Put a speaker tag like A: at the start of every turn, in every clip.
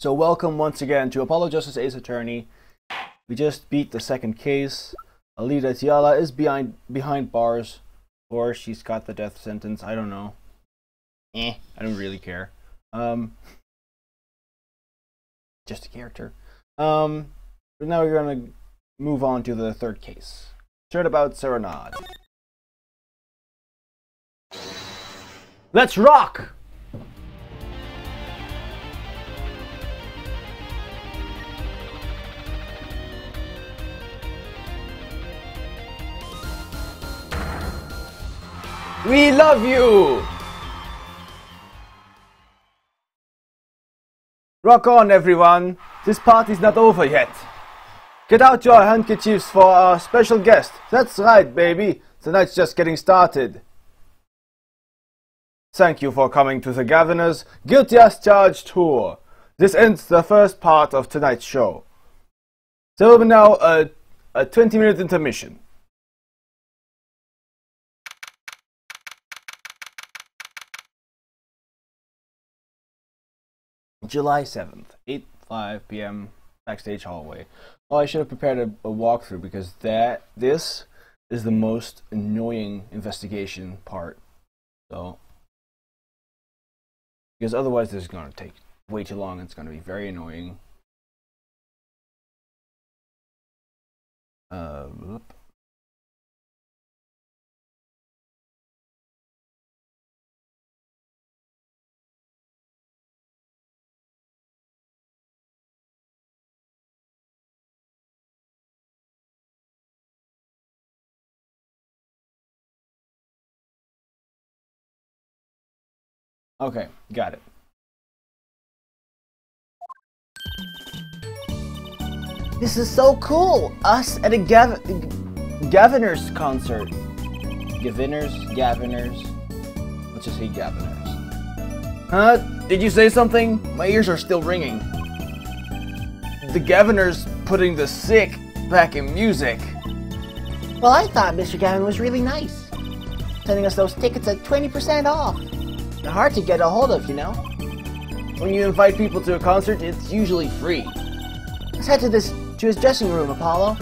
A: So welcome once again to Apollo Justice Ace Attorney. We just beat the second case. Alida Tiala is behind bars, or she's got the death sentence. I don't know. I don't really care. Just a character. But now we're gonna move on to the third case. Turnabout Serenade. Let's rock! We love you! Rock on, everyone! This party's not over yet. Get out your handkerchiefs for our special guest. That's right, baby. Tonight's just getting started. Thank you for coming to the Governor's Guilty as Charged tour. This ends the first part of tonight's show. There will be now a 20-minute intermission. July 7th, 8:05 p.m. backstage hallway. Oh, I should have prepared a walkthrough because this is the most annoying investigation part. So, because otherwise this is going to take way too long. It's going to be very annoying. Okay, got it. This is so cool! Us at a Gaviners concert. Gaviners. Let's just say Gaviners. Huh? Did you say something? My ears are still ringing. The Gaviners putting the sick back in music.
B: Well, I thought Mr. Gavin was really nice, sending us those tickets at 20% off. They're hard to get a hold of, you know.
A: When you invite people to a concert, it's usually free.
B: Let's head to his dressing room, Apollo.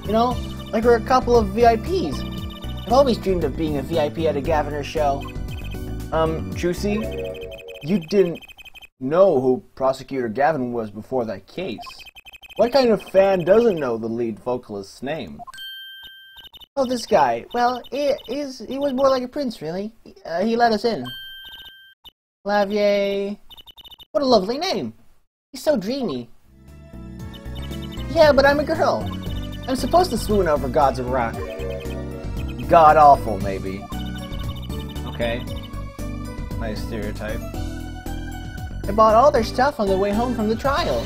B: You know, like we're a couple of VIPs. I've always dreamed of being a VIP at a Gaviner show.
A: Trucy, you didn't know who Prosecutor Gavin was before that case. What kind of fan doesn't know the lead vocalist's name?
B: Oh, this guy. Well, he was more like a prince, really. He let us in. Lavier. What a lovely name. He's so dreamy. Yeah, but I'm a girl. I'm supposed to swoon over gods of rock.
A: God-awful, maybe. Okay. Nice stereotype.
B: I bought all their stuff on the way home from the trial.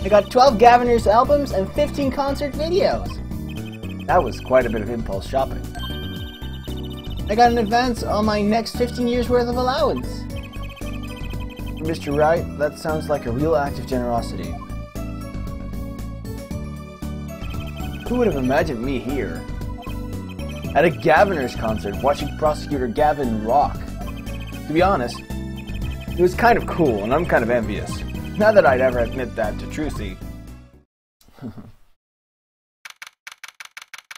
B: I got 12 Gaviners albums and 15 concert videos.
A: That was quite a bit of impulse shopping.
B: I got an advance on my next 15 years worth of allowance.
A: Mr. Wright, that sounds like a real act of generosity. Who would have imagined me here? At a Gaviners concert, watching Prosecutor Gavin rock. To be honest, it was kind of cool, and I'm kind of envious. Not that I'd ever admit that to Trucy.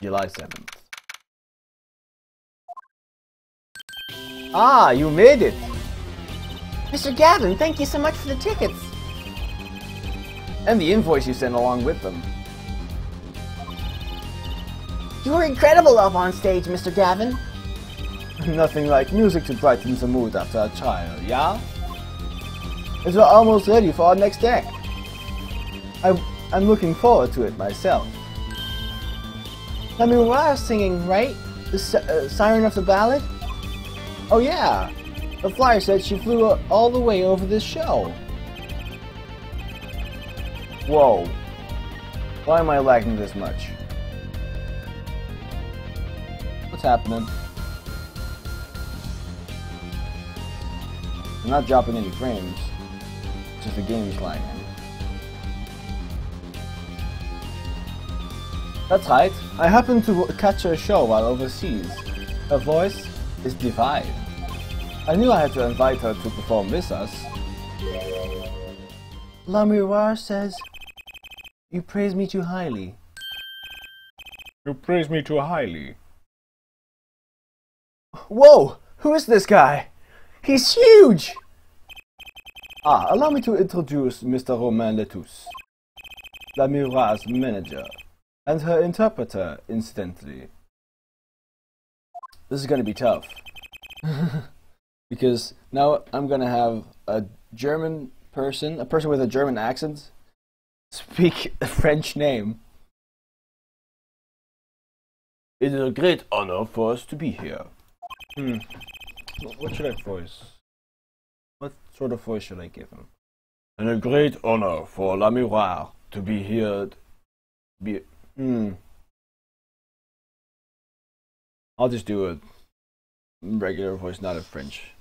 A: July 7th. Ah, you made it!
B: Mr. Gavin, thank you so much for the tickets.
A: And the invoice you sent along with them.
B: You were incredible up on stage, Mr. Gavin.
A: Nothing like music to brighten the mood after a trial, yeah? As we're almost ready for our next act. I'm looking forward to it myself.
B: I mean, we're all singing, right? The Siren of the Ballad?
A: Oh yeah! The flyer said she flew all the way over this show. Whoa. Why am I lagging this much? What's happening? I'm not dropping any frames. Just the game's lagging. That's right. I happened to catch her show while overseas. Her voice is divine. I knew I had to invite her to perform with us.
B: Lurrrrally says you praise me too highly.
A: You praise me too highly. Whoa! Who is this guy? He's huge! Allow me to introduce Mr. Romain Letouce, Lurrrrally's manager, and her interpreter, incidentally. This is gonna be tough. Because now I'm gonna have a German person, a person with a German accent, speak a French name. It is a great honor for us to be here. What should I voice? What sort of voice should I give him? And a great honor for Lurrrrally to be here. I'll just do a regular voice, not a French.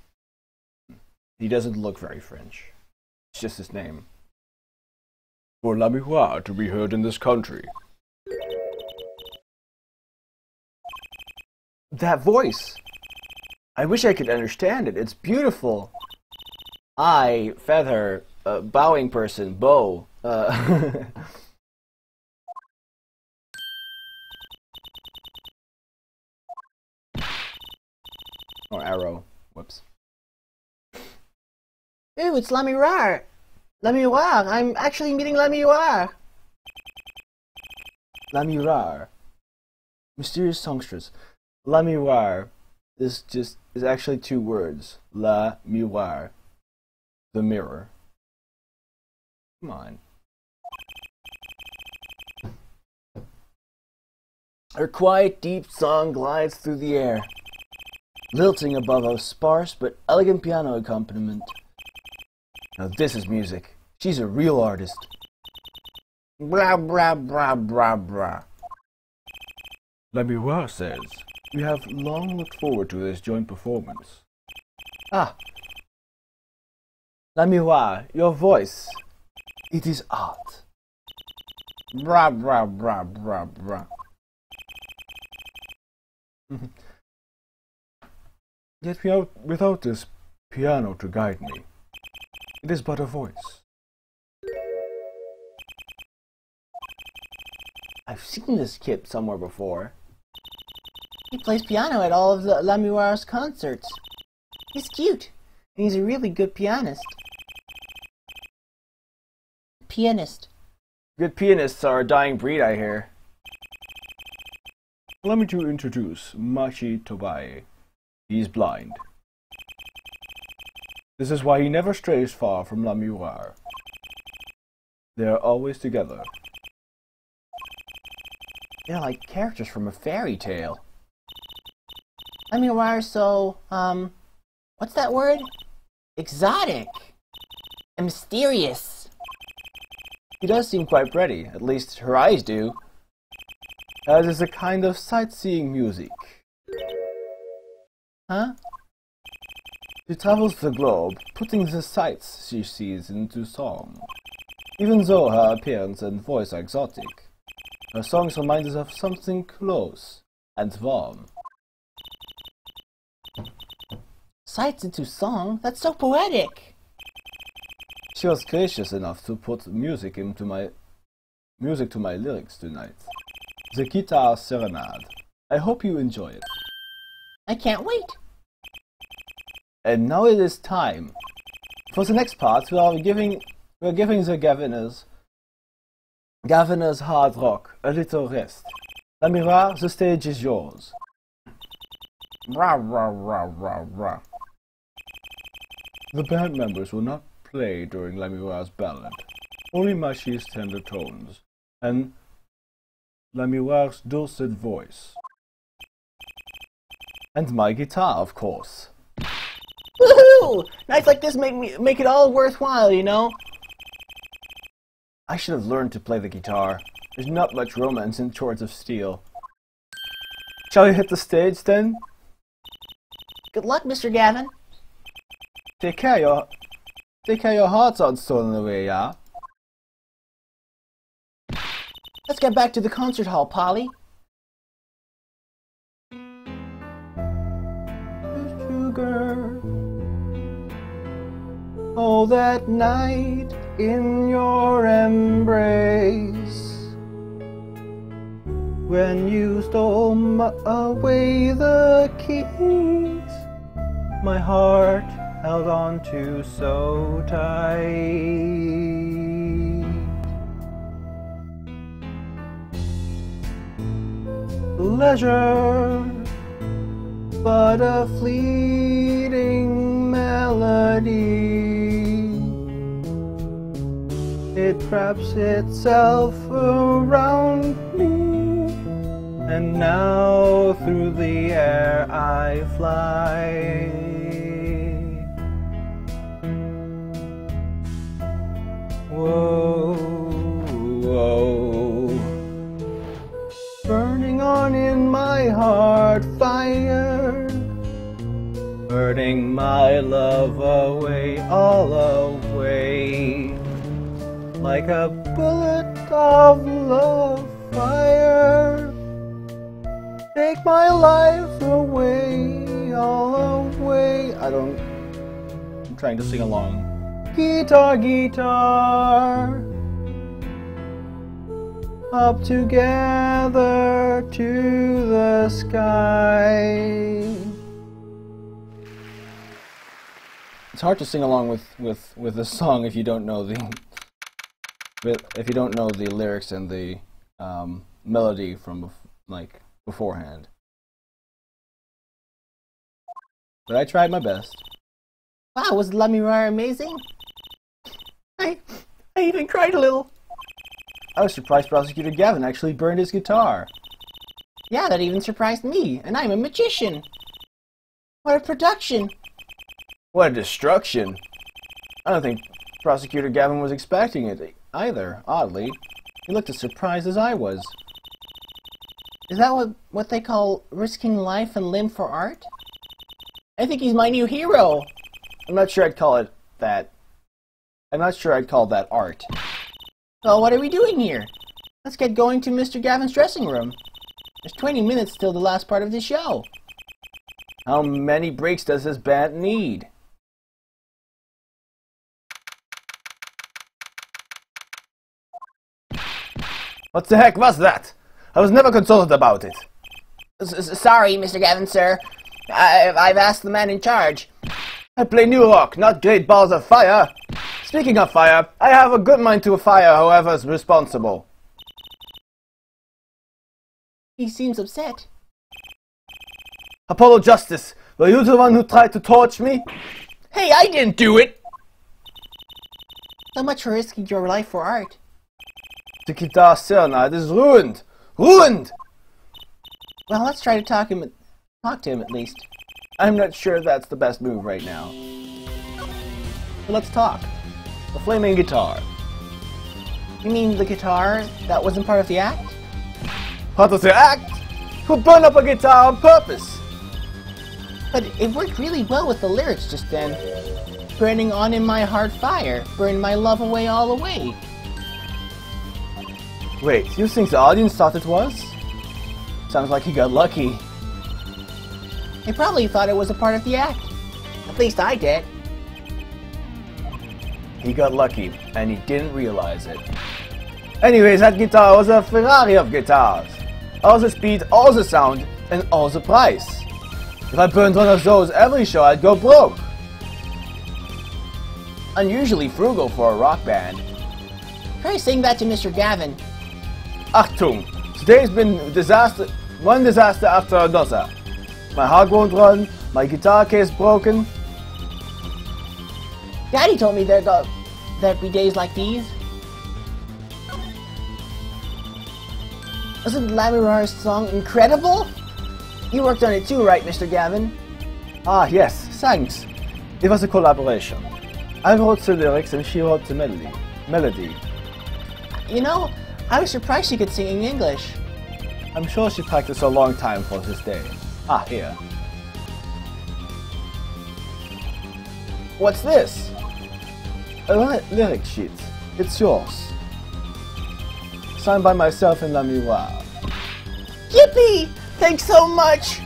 A: He doesn't look very French. It's just his name. For Lurrrrally to be heard in this country. That voice! I wish I could understand it. It's beautiful. I, feather, bowing person, bow. Or arrow. Whoops.
B: Ooh, it's Lurrrrally. Lurrrrally, I'm actually meeting Lurrrrally.
A: Lurrrrally. Mysterious songstress. Lurrrrally is actually two words. Lurrrrally. The mirror. Come on. Her quiet, deep song glides through the air, lilting above a sparse but elegant piano accompaniment. Now this is music. She's a real artist. Blah, blah, blah, blah, blah. Lurrrrally says, we have long looked forward to this joint performance. Lurrrrally, your voice. It is art. Blah, blah, blah, blah, blah. Yet without this piano to guide me, it is but a voice. I've seen this kid somewhere before.
B: He plays piano at all of the Lurrrrally's concerts. He's cute, and he's a really good pianist.
A: Good pianists are a dying breed, I hear. Allow me to introduce Machi Tobai. He's blind. This is why he never strays far from Lurrrrally. They are always together.
B: They're like characters from a fairy tale. Lurrrrally so, what's that word? Exotic. And mysterious.
A: He does seem quite pretty, at least her eyes do. As is a kind of sightseeing music.
B: Huh?
A: She travels the globe, putting the sights she sees into song. Even though her appearance and voice are exotic, her songs remind us of something close and warm.
B: Sights into song? That's so poetic!
A: She was gracious enough to put music to my lyrics tonight. The Guitar Serenade. I hope you enjoy it.
B: I can't wait!
A: And now it is time. For the next part, we're giving the Governors Hard Rock a little rest. Lurrrrally, the stage is yours. Rah, rah, rah, rah, rah. The band members will not play during Lurrrrally's ballad. Only Machi's tender tones and Lurrrrally's dulcet voice. And my guitar, of course.
B: Woohoo! Nights like this make it all worthwhile, you know?
A: I should have learned to play the guitar. There's not much romance in Chords of Steel. Shall we hit the stage then?
B: Good luck, Mr. Gavin.
A: Take care your hearts aren't stolen away, yeah?
B: Let's get back to the concert hall, Polly.
A: Sugar. Oh, that night in your embrace, when you stole away the keys, my heart held on to so tight. Leisure, but a fleeting melody. It wraps itself around me, and now through the air I fly. Whoa, whoa. Burning on in my heart fire, burning my love away, all away, like a bullet of love fire. Take my life away, all away. I'm trying to sing along. Guitar, guitar, up together to the sky. It's hard to sing along with this song if you don't know the lyrics and the melody from beforehand. But I tried my best.
B: Wow, was Lurrrrally amazing? I even cried a little.
A: I was surprised Prosecutor Gavin actually burned his guitar.
B: Yeah, that even surprised me, and I'm a magician. What a production!
A: What a destruction! I don't think Prosecutor Gavin was expecting it either, oddly. He looked as surprised as I was.
B: Is that what they call risking life and limb for art? I think he's my new hero!
A: I'm not sure I'd call it that. I'm not sure I'd call that art.
B: Well, what are we doing here? Let's get going to Mr. Gavin's dressing room. There's 20 minutes till the last part of the show.
A: How many breaks does this band need? What the heck was that? I was never consulted about it.
B: Sorry, Mr. Gavin, sir. I've asked the man in charge.
A: I play new rock, not great balls of fire. Speaking of fire, I have a good mind to fire whoever's responsible.
B: He seems upset.
A: Apollo Justice, were you the one who tried to torch me?
B: Hey, I didn't do it! So much for risking your life for art.
A: The guitar serenade is ruined! Ruined!
B: Well, let's try to talk to him at least.
A: I'm not sure that's the best move right now. But let's talk. The flaming guitar.
B: You mean the guitar that wasn't part of the act?
A: Part of the act? Who burned up a guitar on purpose?
B: But it worked really well with the lyrics just then. Burning on in my heart fire, burn my love away all the way.
A: Wait, you think the audience thought it was? Sounds like he got lucky.
B: They probably thought it was a part of the act. At least I did.
A: He got lucky, and he didn't realize it. Anyways, that guitar was a Ferrari of guitars. All the speed, all the sound, and all the price. If I burned one of those every show, I'd go broke. Unusually frugal for a rock band.
B: Try saying that to Mr. Gavin.
A: Achtung! Today's been one disaster after another. My heart won't run, my guitar case broken.
B: Daddy told me there'd be days like these. Wasn't Lurrrrally's song incredible? You worked on it too, right, Mr. Gavin?
A: Ah, yes, thanks. It was a collaboration. I wrote the lyrics and she wrote the melody.
B: You know, I was surprised she could sing in English.
A: I'm sure she practiced a long time for this day. Ah, here. What's this? A lyric sheet. It's yours. Signed by myself and Lurrrrally.
B: Yippee! Thanks so much!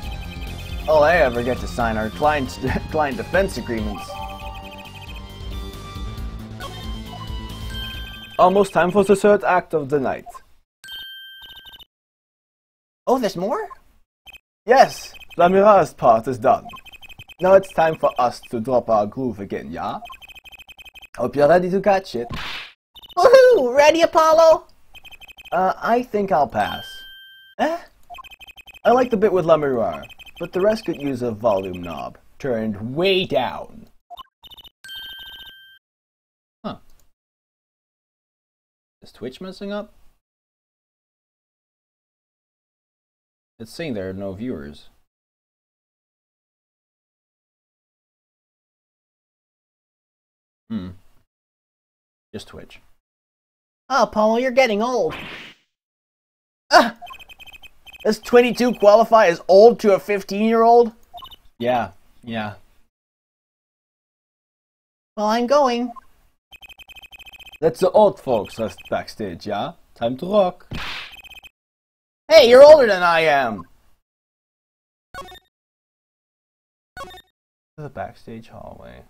A: All I ever get to sign are client defense agreements. almost time for the third act of the night.
B: Oh, there's more?
A: Yes, Lurrrrally's part is done. Now it's time for us to drop our groove again, yeah? Hope you're ready to catch it.
B: Woohoo! Ready, Apollo?
A: I think I'll pass. Eh? I like the bit with Lurrrrally, but the rest could use a volume knob turned way down. Huh. Is Twitch messing up? It's saying there are no viewers. Just Twitch.
B: Oh, Apollo, you're getting old.
A: Does 22 qualify as old to a 15-year-old? Yeah.
B: Well, I'm going.
A: That's the old folks that's backstage, yeah? Time to rock. Hey, you're older than I am! The backstage hallway.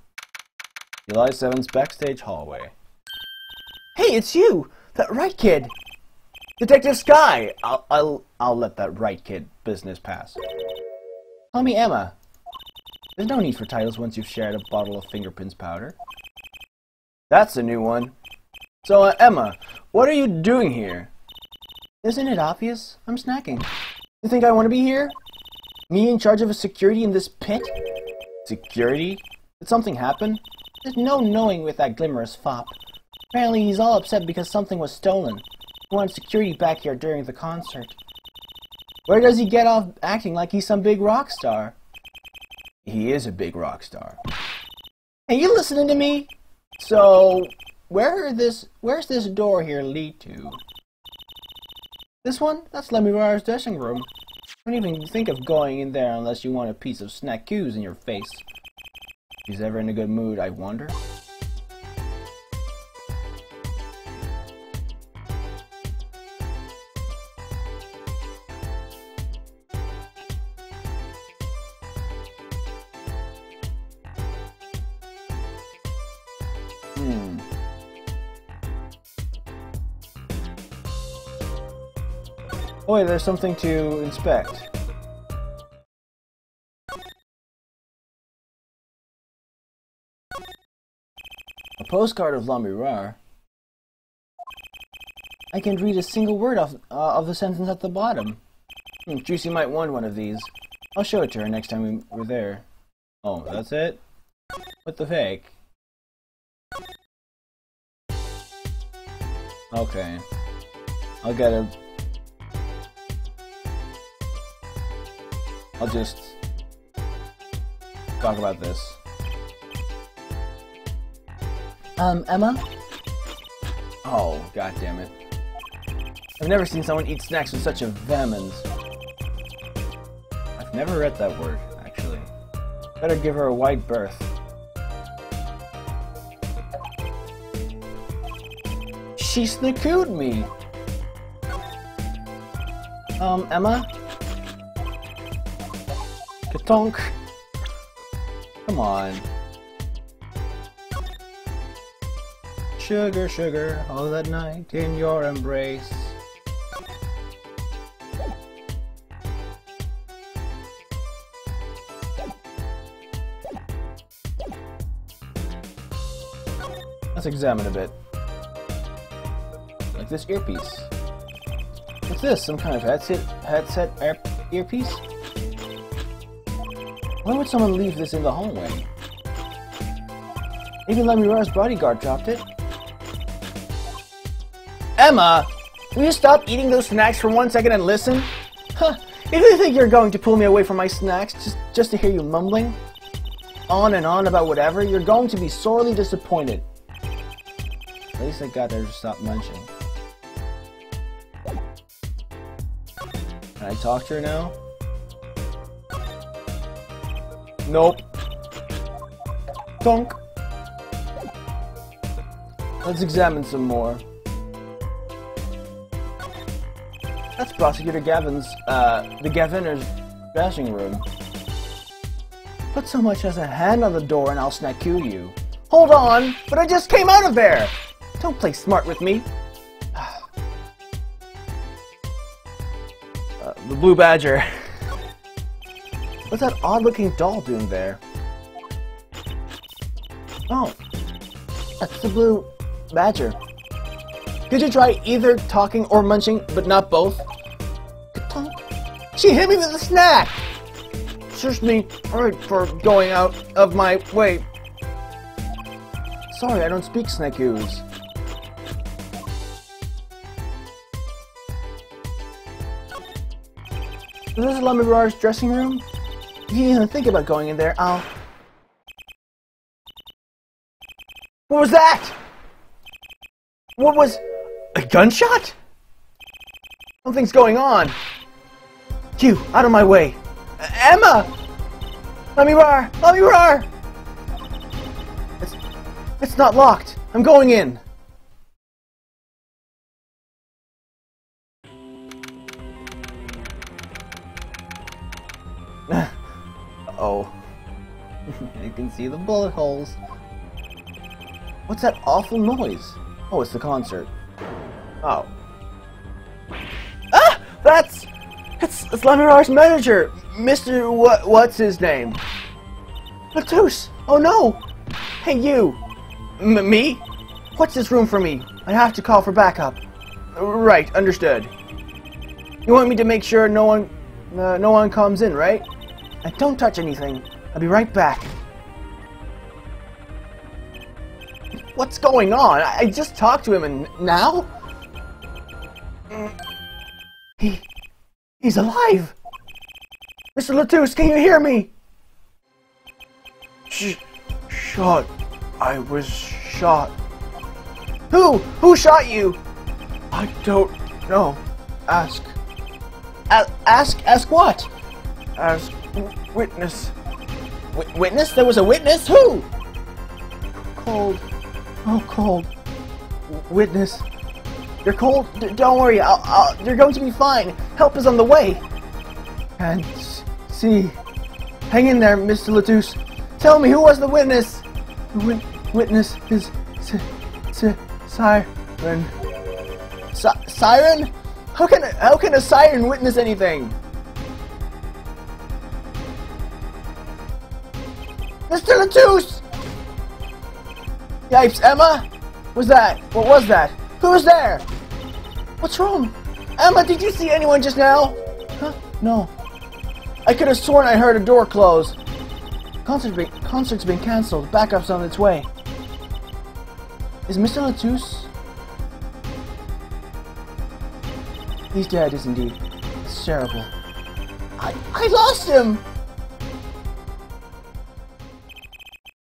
A: July 7th's backstage hallway. Hey, it's you! That right kid! Detective Sky! I'll let that right kid business pass. Call me Emma. There's no need for titles once you've shared a bottle of fingerprints powder. That's a new one. So, Emma, what are you doing here?
B: Isn't it obvious? I'm snacking.
A: You think I want to be here? Me in charge of a security in this pit? Security? Did something happen?
B: There's no knowing with that glimmerous fop. Apparently he's all upset because something was stolen. He wanted security back here during the concert.
A: Where does he get off acting like he's some big rock star? He is a big rock star.
B: Hey, you listening to me?
A: So,
B: where's this door here lead to?
A: This one? That's Lurrrrally's dressing room. Don't even think of going in there unless you want a piece of snackoos in your face. He's ever in a good mood, I wonder? Oh wait, there's something to inspect. A postcard of Lurrrrally. I can't read a single word of the sentence at the bottom. Juicy might want one of these. I'll show it to her next time we're there. Oh, that's it? What the fake? Okay. I'll just talk about this.
B: Emma?
A: Oh, god damn it. I've never seen someone eat snacks with such a vehemence. I've never read that word, actually. Better give her a wide berth. She snackooed me! Emma? Katonk! Come on. Sugar, sugar, all that night in your embrace. Let's examine a bit. Like this earpiece. What's this? Some kind of headset earpiece? Why would someone leave this in the hallway? Maybe Lurrrrally's bodyguard dropped it. Emma! Will you stop eating those snacks for 1 second and listen? Huh, if you think you're going to pull me away from my snacks just to hear you mumbling on and on about whatever, you're going to be sorely disappointed. At least I got her to stop munching. Can I talk to her now? Nope. Donk. Let's examine some more. That's Prosecutor Gavin's, the Gaviner's dressing room. Put so much as a hand on the door and I'll snackoo you. Hold on, but I just came out of there! Don't play smart with me. The Blue Badger. What's that odd-looking doll doing there? Oh, that's the Blue Badger. Could you try either talking or munching, but not both? She hit me with a snack! Excuse me, alright, for going out of my way. Sorry, I don't speak Snakeoos. Is this Lurrrrally's dressing room? If you even think about going in there, I'll... What was that? What was... a gunshot? Something's going on. You, out of my way. Emma! Let me roar! Let me roar! It's not locked. I'm going in. Oh. You can see the bullet holes. What's that awful noise? Oh, it's the concert. Oh. Ah! It's Lurrrrally's manager, Mr. What's his name? Latus! Oh no! Hey you! Me? What's this room for me? I have to call for backup. Right, understood. You want me to make sure no one comes in, right? And don't touch anything. I'll be right back. What's going on? I just talked to him and now? He's alive! Mr. Latus, can you hear me? Shot. I was shot. Who? Who shot you? I don't know. Ask. Ask what? Ask witness. Witness? There was a witness? Who? Cold. Oh, cold. Witness. You're cold? Don't worry. You're going to be fine. Help is on the way. And see. Hang in there, Mr. Latus. Tell me, who was the witness? The witness is siren. Siren? How can a siren witness anything? Mr. Latus! Yipes, Emma? What was that? Who's there? What's wrong? Emma, did you see anyone just now? Huh? No. I could have sworn I heard a door close. Concert's been cancelled. Backup's on its way. Is Mr. Latus? He's dead, isn't he? It's terrible. I lost him!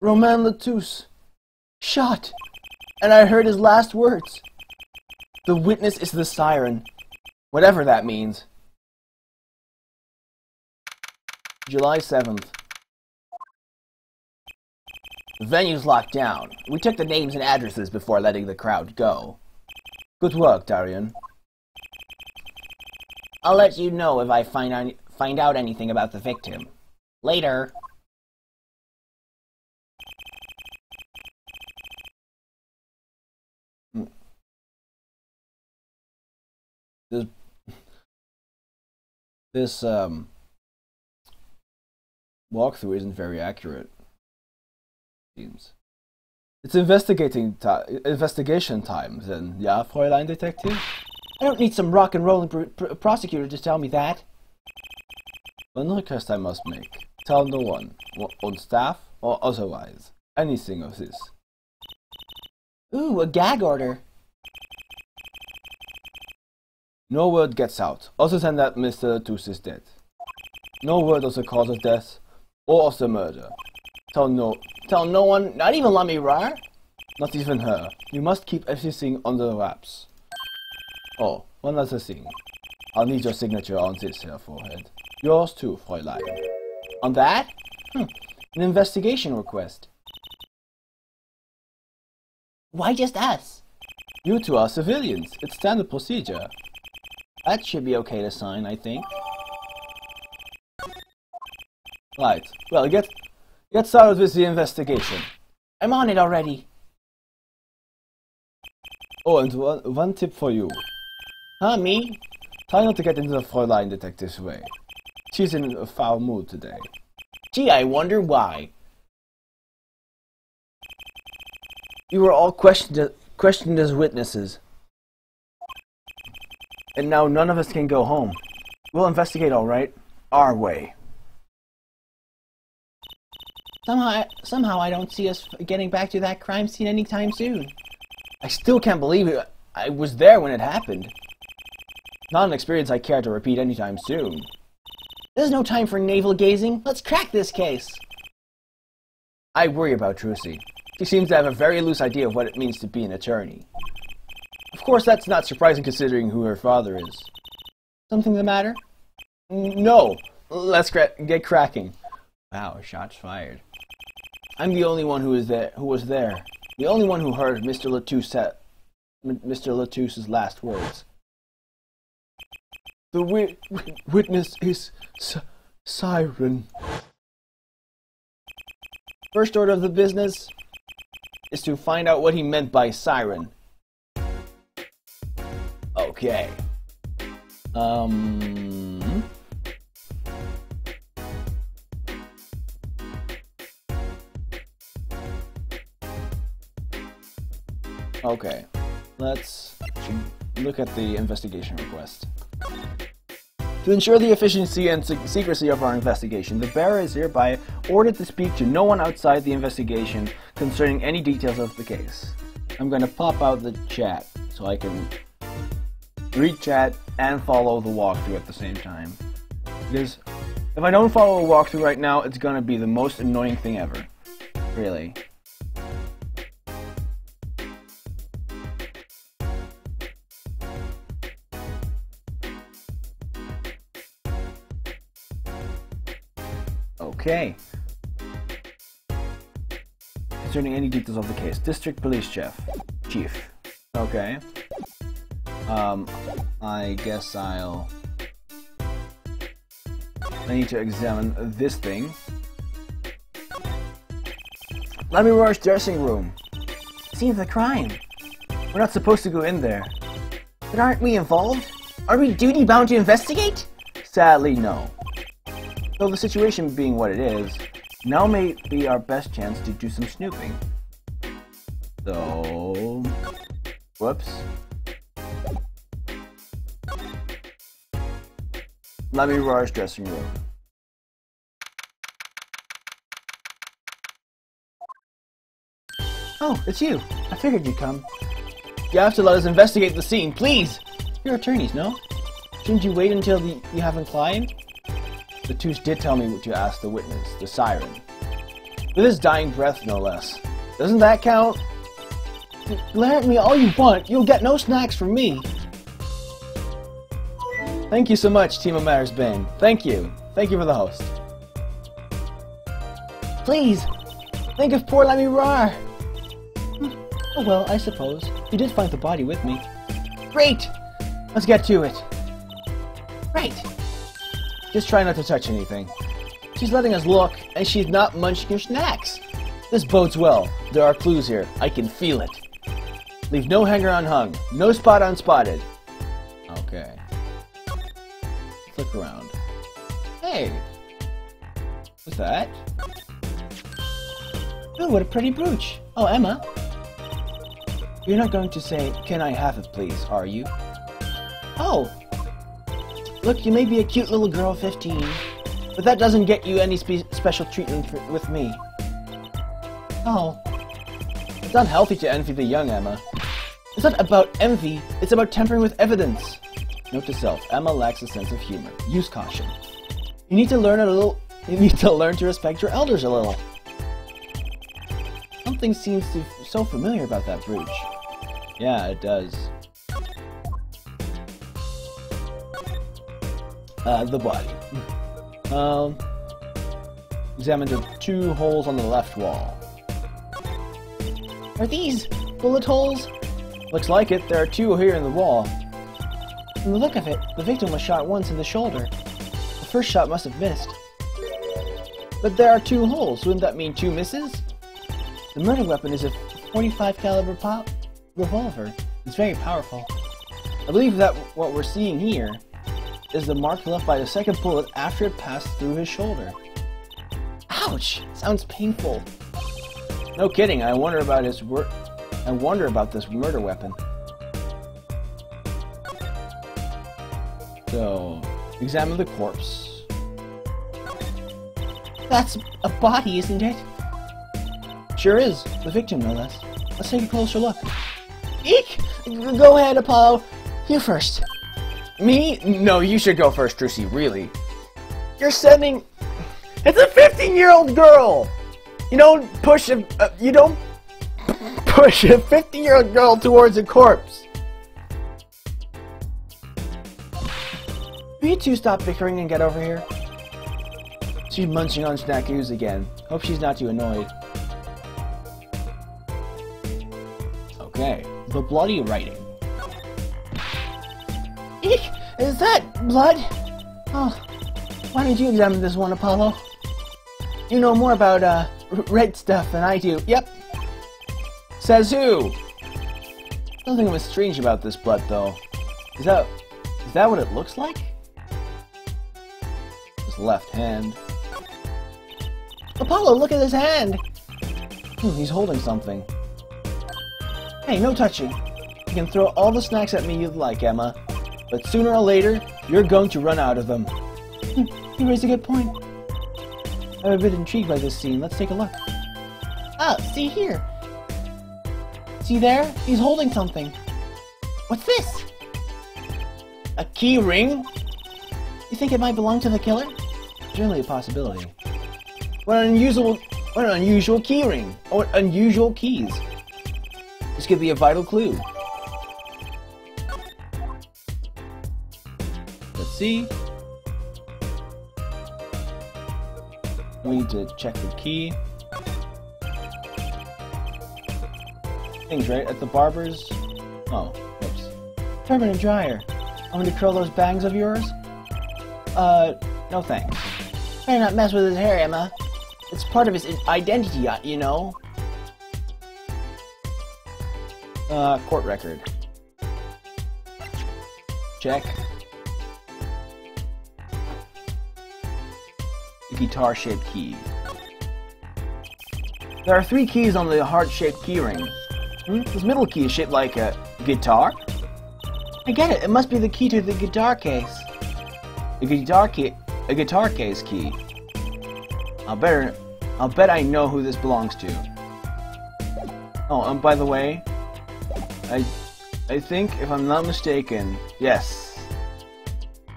A: Roman Latus. Shot. And I heard his last words. The witness is the siren. Whatever that means. July 7th. The venue's locked down. We took the names and addresses before letting the crowd go. Good work, Darian. I'll let you know if I find out anything about the victim. Later. This walkthrough isn't very accurate. Seems. It's investigation time, then. Yeah, Fräulein Detective? I don't need some rock and rolling prosecutor to tell me that. One request I must make. Tell no one, on staff or otherwise, anything of this. Ooh, a gag order. No word gets out, other than that Mr. Latus is dead. No word of the cause of death, or of the murder. Tell no one, not even Lurrrrally? Not even her. You must keep everything under wraps. Oh, one other thing. I'll need your signature on this here forehead. Yours too, Fräulein. On that? An investigation request. Why just us? You two are civilians. It's standard procedure. That should be okay to sign, I think. Right. Well, get started with the investigation. I'm on it already. Oh, and one tip for you.
B: Huh, me?
A: Try not to get into the Fräulein detective's way. She's in a foul mood today.
B: Gee, I wonder why.
A: You were all questioned as witnesses. And now none of us can go home. We'll investigate, all right? Our way.
B: Somehow I don't see us getting back to that crime scene anytime soon.
A: I still can't believe it. I was there when it happened. Not an experience I care to repeat anytime soon.
B: There's no time for navel gazing. Let's crack this case.
A: I worry about Trucy. She seems to have a very loose idea of what it means to be an attorney. Of course, that's not surprising considering who her father is.
B: Something the matter?
A: No. Let's get cracking. Wow, shots fired. I'm the only one who was there. The only one who heard Mr. Latouche's last words. The witness is Siren. First order of the business is to find out what he meant by siren. Okay. Okay. Let's look at the investigation request. To ensure the efficiency and secrecy of our investigation, the bearer is hereby ordered to speak to no one outside the investigation concerning any details of the case. I'm going to pop out the chat so I can read chat and follow the walkthrough at the same time. Because if I don't follow a walkthrough right now, it's going to be the most annoying thing ever. Really. Okay. Concerning any details of the case. District Police Chief. Okay. I guess I need to examine this thing. Lurrrrally's dressing room.
B: Scene of the crime.
A: We're not supposed to go in there.
B: But aren't we involved? Are we duty-bound to investigate?
A: Sadly, no. So the situation being what it is, now may be our best chance to do some snooping. So... whoops. Lurrrrally's dressing room.
B: Oh, it's you. I figured you'd come.
A: You have to let us investigate the scene, please!
B: You're attorneys, no? Shouldn't you wait until you have him client?
A: Latouche did tell me to ask the witness, the siren. With his dying breath, no less. Doesn't that count?
B: Glare at me all you want, you'll get no snacks from me.
A: Thank you so much, Team of Matters Bane. Thank you. Thank you for the host.
B: Please, think of poor Lurrrrally. Oh well, I suppose. You did find the body with me. Great! Let's get to it. Right.
A: Just try not to touch anything. She's letting us look, and she's not munching her snacks. This bodes well. There are clues here. I can feel it. Leave no hanger unhung. No spot unspotted. Okay. Look around. Hey! What's that?
B: Oh, what a pretty brooch. Oh, Emma.
A: You're not going to say, "Can I have it, please," are you?
B: Oh! Look, you may be a cute little girl of 15, but that doesn't get you any special treatment with me. Oh.
A: It's not healthy to envy the young, Emma.
B: It's not about envy, it's about tampering with evidence.
A: Note to self, Emma lacks a sense of humor. Use caution.
B: You need to learn to respect your elders a little. Something seems so familiar about that brooch.
A: Yeah, it does. The body. Examine the 2 holes on the left wall.
B: Are these bullet holes?
A: Looks like it. There are 2 here in the wall.
B: From the look of it, the victim was shot once in the shoulder. The first shot must have missed.
A: But there are 2 holes. Wouldn't that mean 2 misses?
B: The murder weapon is a .45 caliber revolver. It's very powerful. I believe that what we're seeing here is the mark left by the second bullet after it passed through his shoulder. Ouch! Sounds painful. No kidding, I wonder about this murder weapon. So, examine the corpse. That's a body, isn't it? Sure is. The victim, no less. Let's take a closer look. Eek! Go ahead, Apollo. You first.
A: Me? No, you should go first, Trucy, really. You're sending... It's a 15-year-old girl! You don't push a 15-year-old girl towards a corpse.
B: Will you two stop bickering and get over here? She's munching on snackoos again. Hope she's not too annoyed. Okay, the bloody writing. Eek! Is that blood? Oh, why don't you examine this one, Apollo? You know more about, red stuff than I do. Yep.
A: Says who? Something was strange about this blood, though. Is that what it looks like? His left hand.
B: Apollo, look at his hand! He's holding something. Hey, no touching. You can throw all the snacks at me you'd like, Emma. But sooner or later, you're going to run out of them. You raise a good point. I'm a bit intrigued by this scene. Let's take a look. Ah, see here. See there? He's holding something. What's this?
A: A key ring?
B: You think it might belong to the killer? Generally a possibility.
A: What an unusual key ring. Or unusual keys. This could be a vital clue. Let's see. We need to check the key. Things right at the barber's. Oh, whoops.
B: Permanent dryer. Want me to curl those bangs of yours?
A: No thanks.
B: Better not mess with his hair, Emma. It's part of his identity, you know.
A: Court record. Check. The guitar-shaped key. There are 3 keys on the heart-shaped keyring. This middle key is shaped like a guitar?
B: I get it. It must be the key to the guitar case.
A: A guitar case key. I'll bet I know who this belongs to. Oh, and by the way, I think, if I'm not mistaken, yes,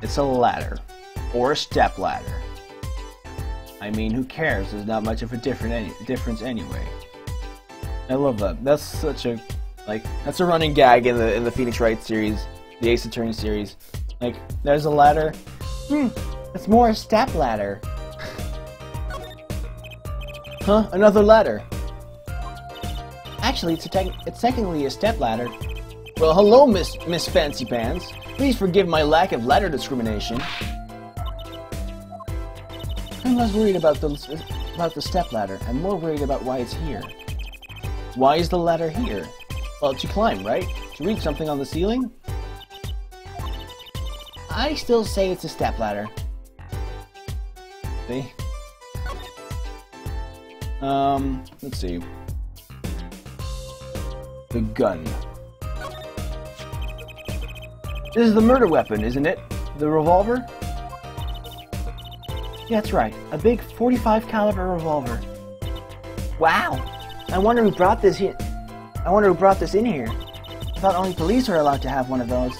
A: it's a ladder. Or a step ladder. I mean, who cares? There's not much of a difference anyway. I love that. That's such a, that's a running gag in the Phoenix Wright series, the Ace Attorney series. Like, there's a ladder.
B: It's more a step ladder.
A: Huh? Another ladder.
B: Actually, it's technically a step ladder.
A: Well, hello, Miss Fancy Pants. Please forgive my lack of ladder discrimination.
B: I'm less worried about the step ladder. I'm more worried about why it's here.
A: Why is the ladder here? Well, to climb, right? To reach something on the ceiling?
B: I still say it's a step ladder.
A: See? Let's see. The gun. This is the murder weapon, isn't it? The revolver?
B: Yeah, that's right. A big .45 caliber revolver. Wow! I wonder who brought this here. I wonder who brought this in here. I thought only police were allowed to have one of those.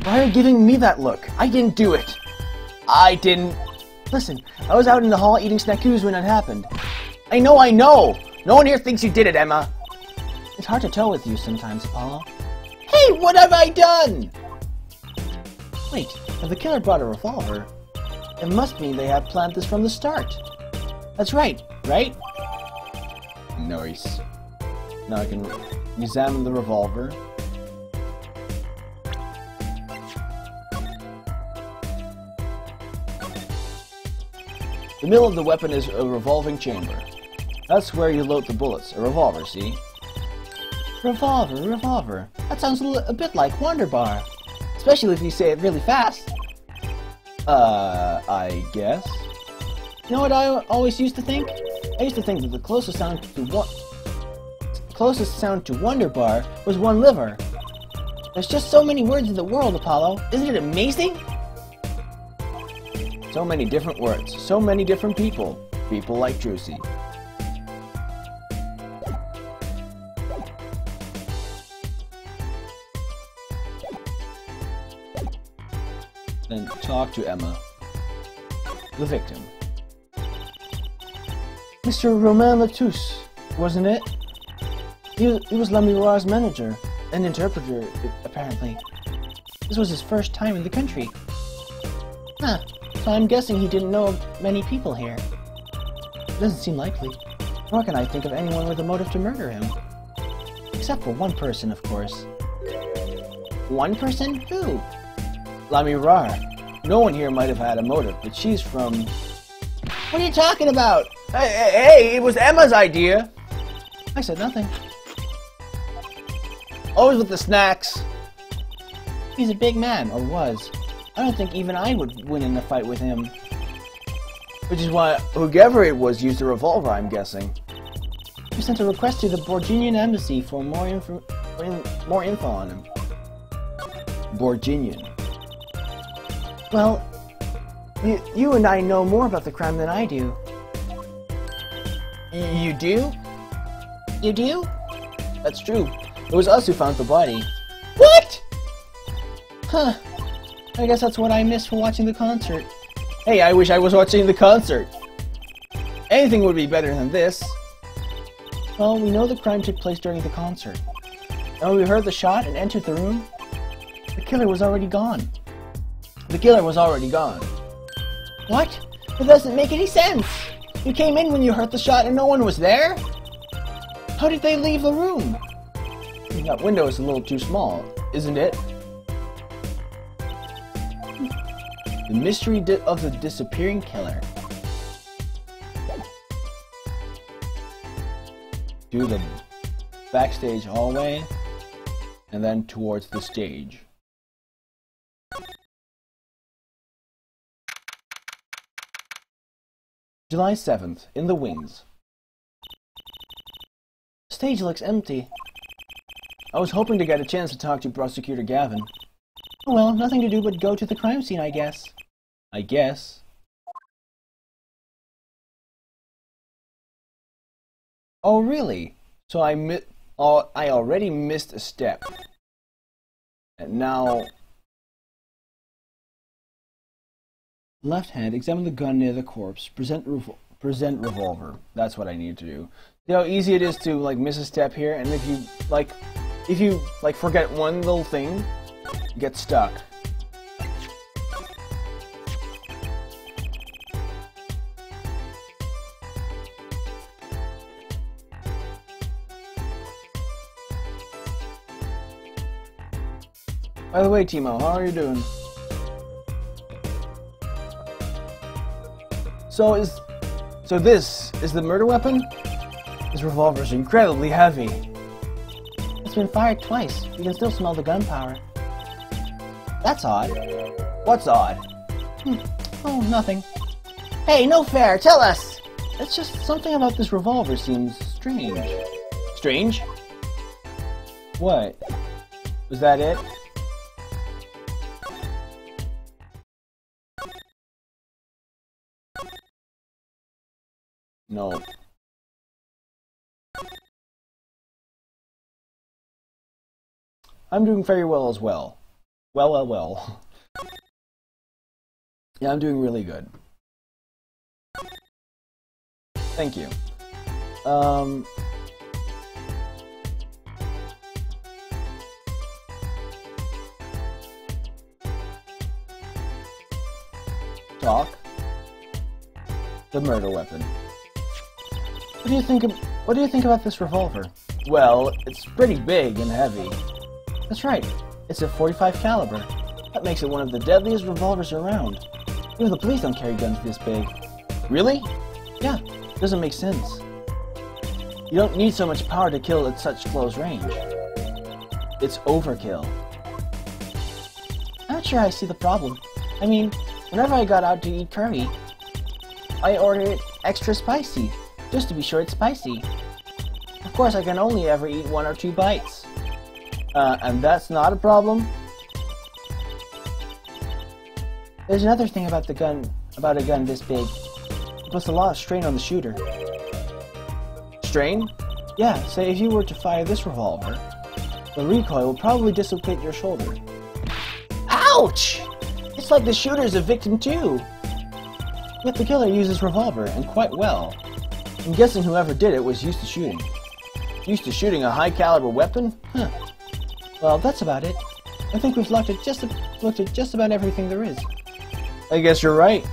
A: Why are you giving me that look? I didn't do it. I didn't.
B: Listen, I was out in the hall eating snackoos when it happened.
A: I know! No one here thinks you did it, Emma.
B: It's hard to tell with you sometimes, Apollo.
A: Hey, what have I done?
B: Wait, if the killer brought a revolver, it must mean they had planned this from the start. That's right?
A: Nice. Now I can examine the revolver. The middle of the weapon is a revolving chamber. That's where you load the bullets. A revolver, see?
B: Revolver, revolver. That sounds a bit like Wonder Bar. Especially if you say it really fast.
A: I guess.
B: You know what I always used to think? I used to think that the closest sound to Wonder Bar was one liver. There's just so many words in the world, Apollo. Isn't it amazing?
A: So many different words, so many different people. People like Juicy. Then talk to Emma, the victim.
B: Mr. Romain Latouche, wasn't it? He was Lurrrrally's manager and interpreter, apparently. This was his first time in the country. Huh, so I'm guessing he didn't know of many people here. It doesn't seem likely. Nor can I think of anyone with a motive to murder him. Except for one person, of course. One person? Who?
A: Lurrrrally. No one here might have had a motive, but she's from...
B: What are you talking about?
A: Hey, it was Emma's idea!
B: I said nothing.
A: Always with the snacks.
B: He's a big man, or was. I don't think even I would win in a fight with him.
A: Which is why whoever it was used a revolver, I'm guessing.
B: We sent a request to the Borginian embassy for more info on him.
A: Borginian.
B: Well, you and I know more about the crime than I do.
A: You do?
B: You do?
A: That's true. It was us who found the body.
B: What? Huh. I guess that's what I missed from watching the concert.
A: Hey, I wish I was watching the concert. Anything would be better than this.
B: Well, we know the crime took place during the concert. And when we heard the shot and entered the room, the killer was already gone.
A: The killer was already gone.
B: What? It doesn't make any sense. You came in when you heard the shot and no one was there? How did they leave the room?
A: That window is a little too small, isn't it? The mystery of the disappearing killer. To the backstage hallway, and then towards the stage. July 7th, in the wings.
B: The stage looks empty.
A: I was hoping to get a chance to talk to Prosecutor Gavin.
B: Oh well, nothing to do but go to the crime scene, I guess.
A: Oh really? So I already missed a step. And now... Left hand, examine the gun near the corpse. Present revolver. That's what I need to do. See how easy it is to like miss a step here, and if you forget one little thing, you get stuck. By the way, Timo, how are you doing? So this is the murder weapon? This revolver is incredibly heavy.
B: It's been fired twice. You can still smell the gunpowder. That's odd.
A: What's odd?
B: Oh, nothing.
A: Hey, no fair, tell us!
B: It's just something about this revolver seems strange.
A: Strange? What? Was that it? No. I'm doing very well as well. Well. Yeah, I'm doing really good. Thank you. Talk. The murder weapon.
B: What do you think about this revolver?
A: Well, it's pretty big and heavy.
B: That's right. It's a .45 caliber. That makes it one of the deadliest revolvers around. Even the police don't carry guns this big.
A: Really?
B: Yeah, doesn't make sense. You don't need so much power to kill at such close range. It's overkill. I'm not sure I see the problem. I mean, whenever I got out to eat curry, I ordered it extra spicy, just to be sure it's spicy. Of course, I can only ever eat 1 or 2 bites. And that's not a problem? There's another thing about a gun this big. It puts a lot of strain on the shooter.
A: Strain?
B: Yeah, say if you were to fire this revolver, the recoil will probably dislocate your shoulder. Ouch! It's like the shooter's a victim too! Yet the killer uses revolver, and quite well. I'm guessing whoever did it was used to shooting.
A: Used to shooting a high-caliber weapon?
B: Huh. Well, that's about it. I think we've looked at just about everything there is.
A: I guess you're right.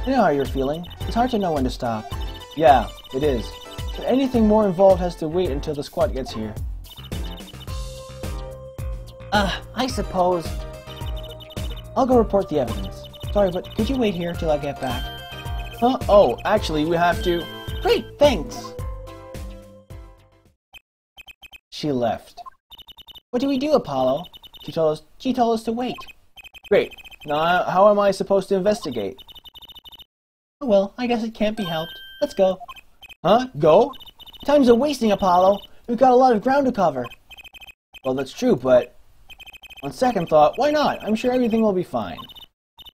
B: I know how you're feeling. It's hard to know when to stop.
A: Yeah, it is.
B: But anything more involved has to wait until the squad gets here. I suppose I'll go report the evidence. Sorry, but could you wait here till I get back?
A: Huh? Oh, actually, we have to...
B: Great, thanks! She left. What do we do, Apollo? She told us to wait.
A: Great. Now, how am I supposed to investigate?
B: Oh well, I guess it can't be helped. Let's go.
A: Huh? Go?
B: Time's a-wasting, Apollo. We've got a lot of ground to cover.
A: Well, that's true, but... on second thought, why not? I'm sure everything will be fine.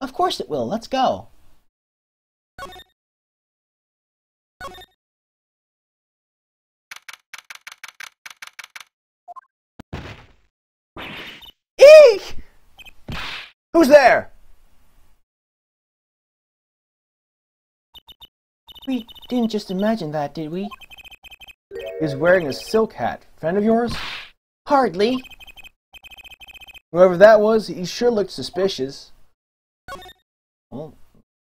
B: Of course it will. Let's go.
A: Eek! Who's there?
B: We didn't just imagine that, did we?
A: He's wearing a silk hat. Friend of yours?
B: Hardly.
A: Whoever that was, he sure looked suspicious. Well,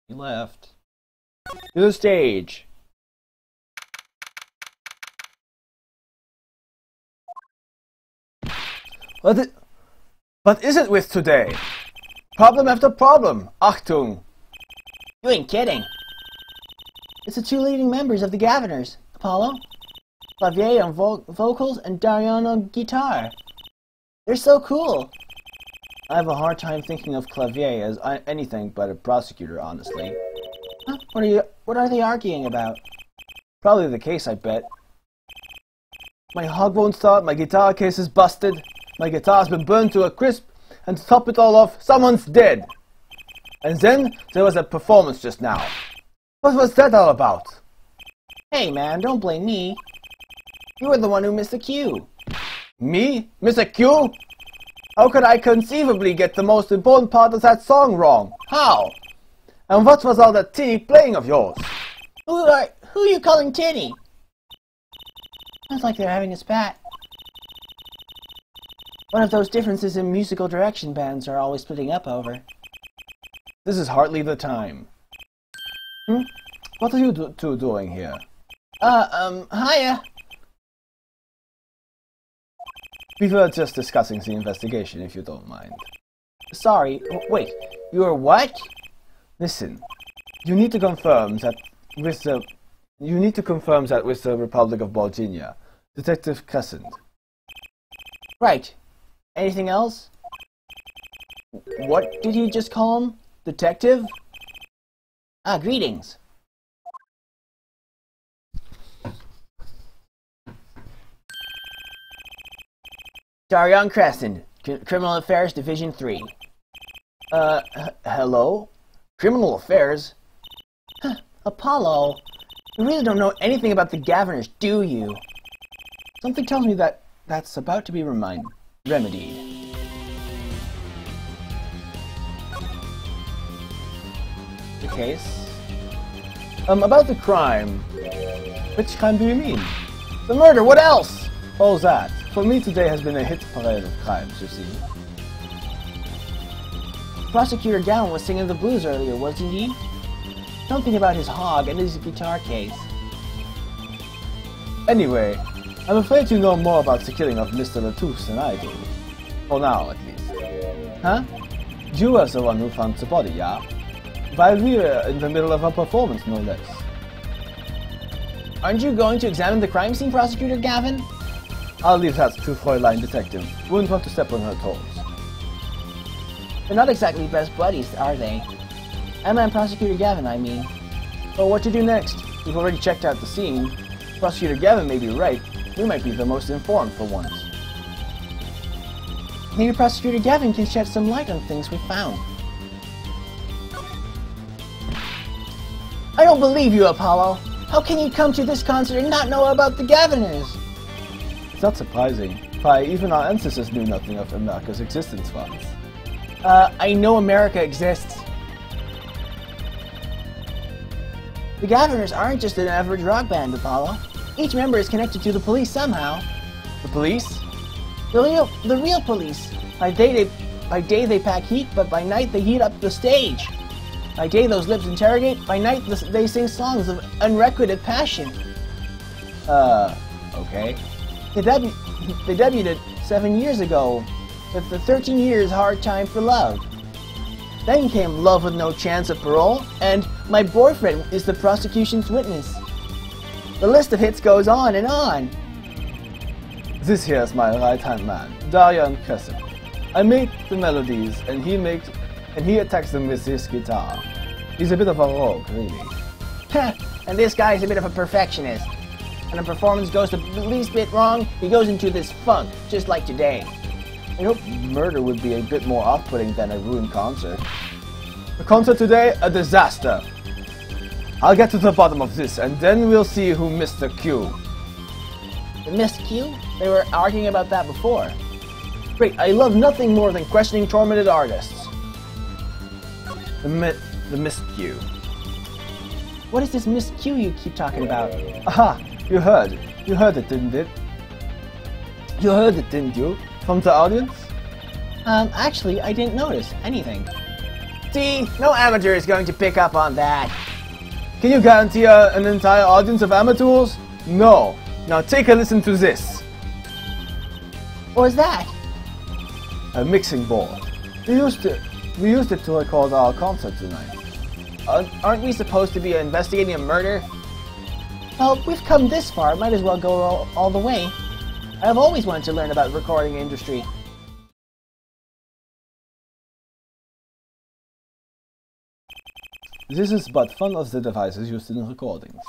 A: he left. To the stage. What is it with today? Problem after problem. Achtung.
B: You ain't kidding. It's the 2 leading members of the Governors, Apollo. Clavier on vocals and Darian on guitar. They're so cool.
A: I have a hard time thinking of Clavier as anything but a prosecutor, honestly.
B: Huh? What are they arguing about?
A: Probably the case, I bet. My hog won't start, my guitar case is busted, my guitar's been burned to a crisp, and to top it all off, someone's dead. And then there was a performance just now. What was that all about?
B: Hey man, don't blame me. You were the one who missed the cue.
A: Me? Miss a cue? How could I conceivably get the most important part of that song wrong? How? And what was all that tinny playing of yours?
B: Who are you calling tinny? Sounds like they're having a spat. One of those differences in musical direction bands are always splitting up over.
A: This is hardly the time. What are you two doing here?
B: Hiya.
A: We were just discussing the investigation, if you don't mind.
B: Sorry, wait, you're what?
A: Listen, you need to confirm that with the Republic of Virginia, Detective Crescent.
B: Right. Anything else? What did you just call him? Detective? Greetings. Darian Crescent, Criminal Affairs Division 3.
A: Hello? Criminal Affairs?
B: Apollo, you really don't know anything about the Governors, do you?
A: Something tells me that that's about to be remedied. The case? About the crime. Which crime do you mean? The murder, what else? Oh, that. For me today has been a hit parade of crimes, you see.
B: Prosecutor Down was singing the blues earlier, wasn't he? Something about his hog and his guitar case.
A: Anyway, I'm afraid you know more about the killing of Mr. Latouche than I do. For now, at least.
B: Huh?
A: You were the one who found the body, yeah? While we were in the middle of a performance, no less.
B: Aren't you going to examine the crime scene, Prosecutor Gavin?
A: I'll leave that to Fräulein Detective. Wouldn't want to step on her toes.
B: They're not exactly best buddies, are they? Emma and Prosecutor Gavin, I mean.
A: Well, what to do next? We've already checked out the scene. Prosecutor Gavin may be right. We might be the most informed for once.
B: Maybe Prosecutor Gavin can shed some light on things we found. I don't believe you, Apollo. How can you come to this concert and not know about the Gaviners?
A: It's not surprising. Why, even our ancestors knew nothing of America's existence once.
B: I know America exists. The Gaviners aren't just an average rock band, Apollo. Each member is connected to the police somehow.
A: The police?
B: The real police. By day they pack heat, but by night they heat up the stage. By day those lips interrogate, by night they sing songs of unrequited passion.
A: Okay.
B: They debuted 7 years ago with the 13 years hard time for love. Then came Love with No Chance of Parole, and My Boyfriend is the Prosecution's Witness. The list of hits goes on and on.
A: This here's my right-hand man, Darian Crescent. I make the melodies, and he attacks them with his guitar. He's a bit of a rogue, really.
B: And this guy's a bit of a perfectionist. When a performance goes the least bit wrong, he goes into this funk, just like today.
A: I hope murder would be a bit more off-putting than a ruined concert. The concert today, a disaster. I'll get to the bottom of this, and then we'll see who missed the cue.
B: The missed cue? They were arguing about that before.
A: Great, I love nothing more than questioning tormented artists. The missed cue.
B: What is this missed cue you keep talking about?
A: Aha! You heard. You heard it, didn't it? You heard it, didn't you? From the audience?
B: Actually, I didn't notice anything.
A: See? No amateur is going to pick up on that. Can you guarantee an entire audience of amateurs? No. Now take a listen to this.
B: What was that?
A: A mixing board. We used it to record our concert tonight.
B: Aren't we supposed to be investigating a murder? Well, we've come this far, might as well go all the way. I've always wanted to learn about the recording industry.
A: This is but one of the devices used in recordings.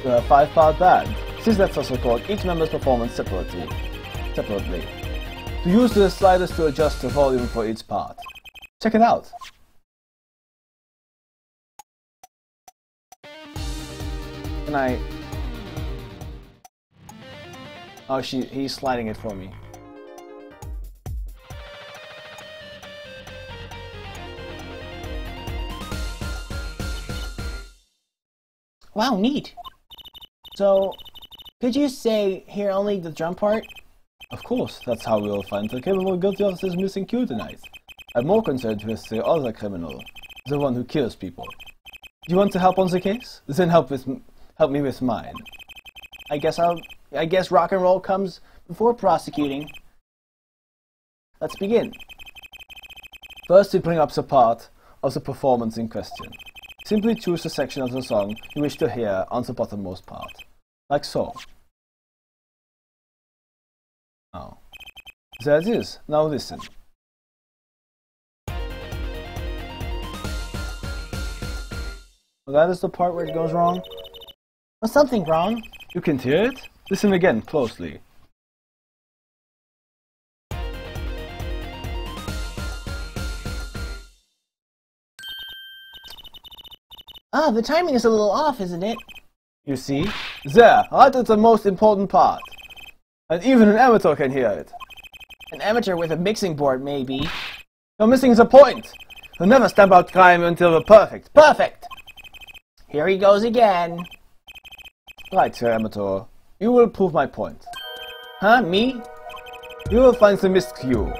A: We're a 5-part band. This lets us record each member's performance separately. To use the sliders to adjust the volume for each part. Check it out! Can I... Oh, he's sliding it for me.
B: Wow, neat! So, could you say, hear only the drum part?
A: Of course, that's how we'll find the capable guilty of this missing cue tonight. I'm more concerned with the other criminal, the one who kills people. Do you want to help on the case? Then help me with mine.
B: I guess rock and roll comes before prosecuting.
A: Let's begin. First, we bring up the part of the performance in question. Simply choose the section of the song you wish to hear on the bottommost part. Like so. Oh. There it is. Now listen. Well, that is the part where it goes wrong.
B: Was something wrong?
A: You can hear it? Listen again, closely.
B: Ah, the timing is a little off, isn't it?
A: You see? There, right at the most important part. And even an amateur can hear it.
B: An amateur with a mixing board, maybe.
A: You're missing the point. You'll never stamp out crime until we're perfect. Perfect!
B: Here he goes again.
A: Right, Sir Amateur. You will prove my point.
B: Huh, me?
A: You will find the missed cue.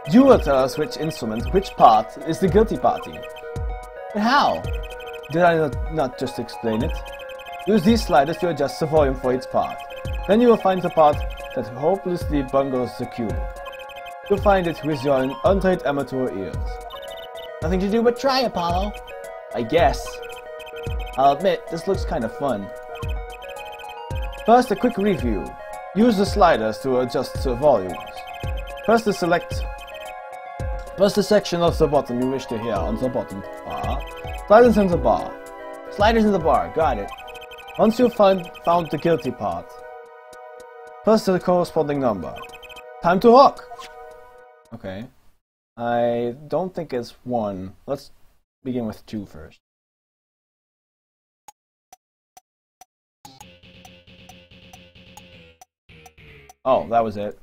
A: You will tell us which instrument, which part, is the guilty party.
B: But how?
A: Did I not just explain it? Use these sliders to adjust the volume for each part. Then you will find the part that hopelessly bungles the cue. You'll find it with your untrained amateur ears.
B: Nothing to do but try, Apollo.
A: I guess. I'll admit, this looks kind of fun. First, a quick review. Use the sliders to adjust the volumes. Press the section of the button you wish to hear on the bottom bar. Sliders in the bar.
B: Sliders in the bar, got it.
A: Once you've found the guilty part, press the corresponding number. Time to rock! Okay. I don't think it's 1. Let's begin with 2 first. Oh, that was it.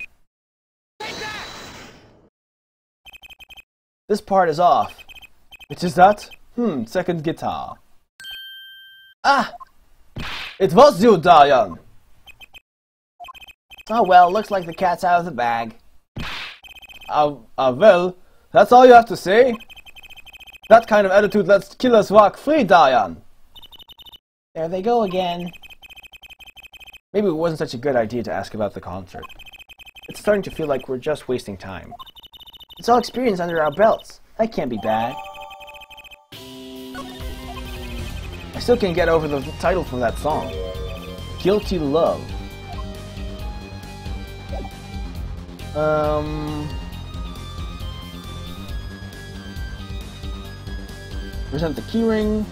A: This part is off. Which is that? Second guitar. Ah! It was you, Diane!
B: Oh well, looks like the cat's out of the bag.
A: Well, that's all you have to say? That kind of attitude lets killers walk free, Diane!
B: There they go again.
A: Maybe it wasn't such a good idea to ask about the concert. It's starting to feel like we're just wasting time.
B: It's all experience under our belts. That can't be bad.
A: I still can't get over the title from that song. Guilty Love. Present the keyring.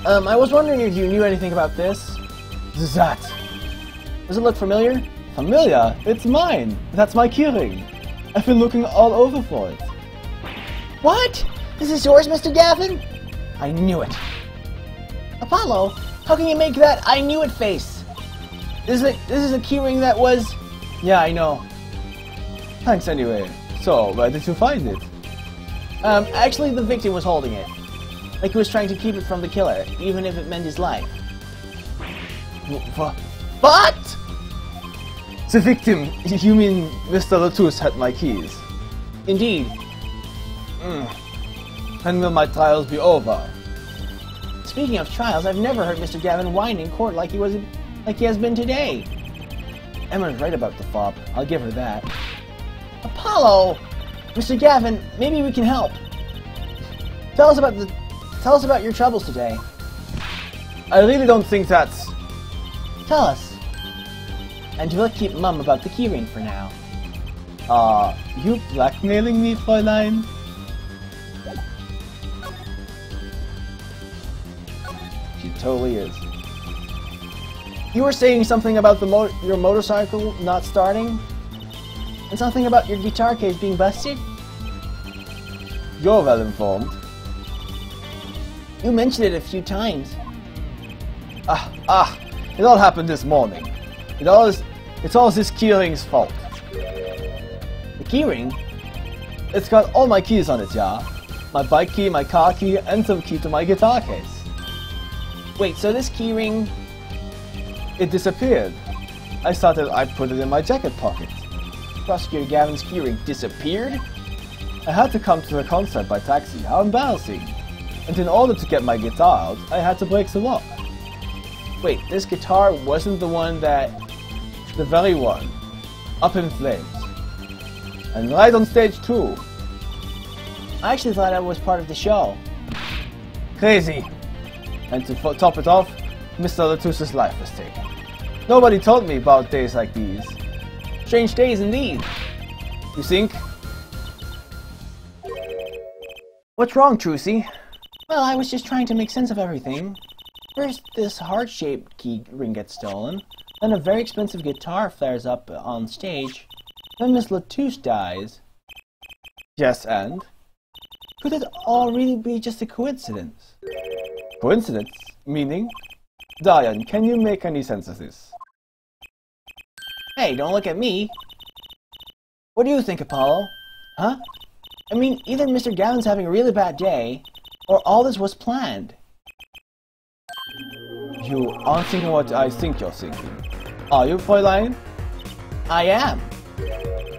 B: I was wondering if you knew anything about this.
A: That.
B: Does it look familiar?
A: Familiar? It's mine. That's my keyring. I've been looking all over for it.
B: What? This is yours, Mr. Gavin?
A: I knew it.
B: Apollo, how can you make that I knew it face? This is a keyring that was...
A: Yeah, I know. Thanks anyway. So, where did you find it?
B: Actually the victim was holding it. Like he was trying to keep it from the killer, even if it meant his life.
A: What? The victim? You mean Mr. Latus had my keys?
B: Indeed.
A: When will my trials be over?
B: Speaking of trials, I've never heard Mr. Gavin whine in court like he has been today.
A: Emma's right about the fob. I'll give her that.
B: Apollo! Mr. Gavin, maybe we can help. Tell us about your troubles today.
A: I really don't think that's...
B: Tell us. And we'll keep mum about the keyring for now.
A: You blackmailing me, Fräulein? She totally is.
B: You were saying something about your motorcycle not starting? And something about your guitar case being busted?
A: You're well informed.
B: You mentioned it a few times.
A: It all happened this morning. It's all this keyring's fault.
B: The keyring?
A: It's got all my keys on it, yeah. My bike key, my car key, and some key to my guitar case.
B: Wait, so this keyring...
A: It disappeared. I thought that I'd put it in my jacket pocket.
B: Prosecutor Gavin's keyring disappeared?
A: I had to come to the concert by taxi. How embarrassing. And in order to get my guitar out, I had to break the lock.
B: Wait, this guitar wasn't the one that...
A: The very one. Up in flames. And right on stage too.
B: I actually thought I was part of the show.
A: Crazy. And to top it off, Mr. Latus's life was taken. Nobody told me about days like these.
B: Strange days indeed.
A: You think?
B: What's wrong, Trucy? Well, I was just trying to make sense of everything. First, this heart-shaped key ring gets stolen, then a very expensive guitar flares up on stage, then Miss Latus dies.
A: Yes, and?
B: Could it all really be just a coincidence?
A: Coincidence? Meaning? Diane, can you make any sense of this?
B: Hey, don't look at me. What do you think, Apollo? Huh? I mean, either Mr. Gavin's having a really bad day, or all this was planned.
A: You aren't thinking what I think you're thinking. Are you, Fräulein?
B: I am.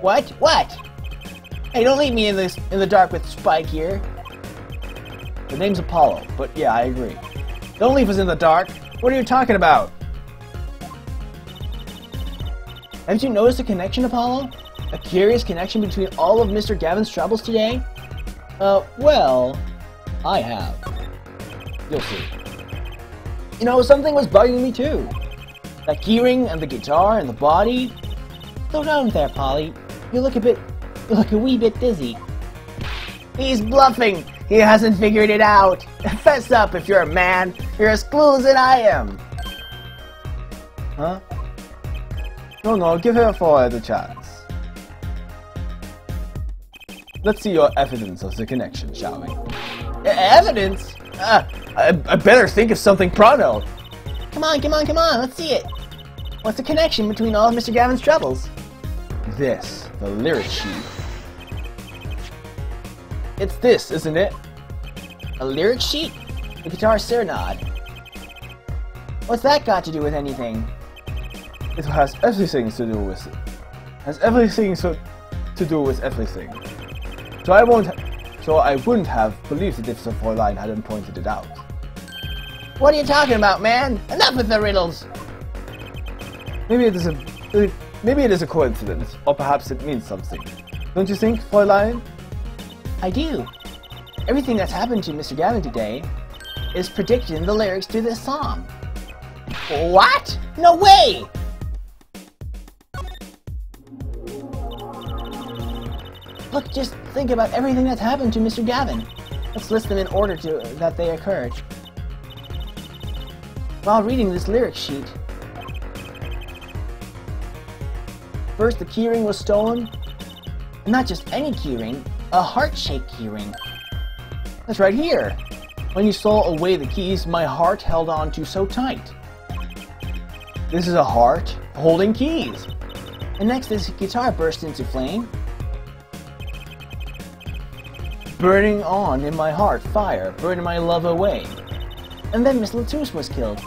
B: What? What? Hey, don't leave me in the dark with Spike here. The name's Apollo, but yeah, I agree. Don't leave us in the dark. What are you talking about? Haven't you noticed a connection, Apollo? A curious connection between all of Mr. Gavin's troubles today? Well, I have. You'll see. You know, something was bugging me too. That keyring and the guitar and the body. Slow down there, Polly. You look a wee bit dizzy.
A: He's bluffing! He hasn't figured it out! Fess up if you're a man! You're as clueless as I am!
B: Huh? No, give her a chance. Let's see your evidence of the connection, shall we?
A: Evidence? I better think of something pronto!
B: Come on, let's see it! What's the connection between all of Mr. Gavin's troubles? This, the lyric sheet. It's this, isn't it? A lyric sheet? The guitar serenade. What's that got to do with anything? It has everything to do with it. Has everything to do with everything. So I wouldn't have believed it if the Fräulein hadn't pointed it out.
A: What are you talking about, man? Enough with the riddles!
B: Maybe it is a coincidence, or perhaps it means something. Don't you think, Fräulein? I do. Everything that's happened to Mr. Gavin today is predicted in the lyrics to this song.
A: What? No way!
B: Look, just think about everything that's happened to Mr. Gavin. Let's list them in order that they occurred. While reading this lyric sheet, first the keyring was stolen, and not just any keyring, a heart-shaped keyring. That's right here. When you stole away the keys, my heart held on to so tight. This is a heart holding keys. And next this guitar burst into flame. Burning on in my heart, fire, burning my love away. And then Miss Latouche was killed.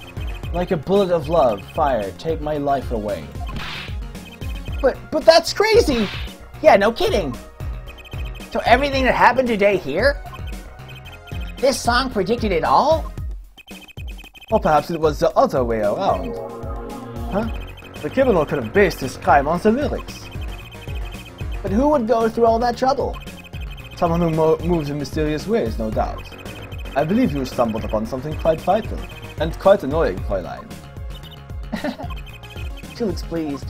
B: Like a bullet of love, fire, take my life away.
A: But that's crazy! Yeah, no kidding. So everything that happened today here? This song predicted it all?
B: Or perhaps it was the other way around. Huh? The criminal could have based his crime on the lyrics.
A: But who would go through all that trouble?
B: Someone who moves in mysterious ways, no doubt. I believe you stumbled upon something quite vital, and quite annoying, Fräulein.
A: She looks pleased.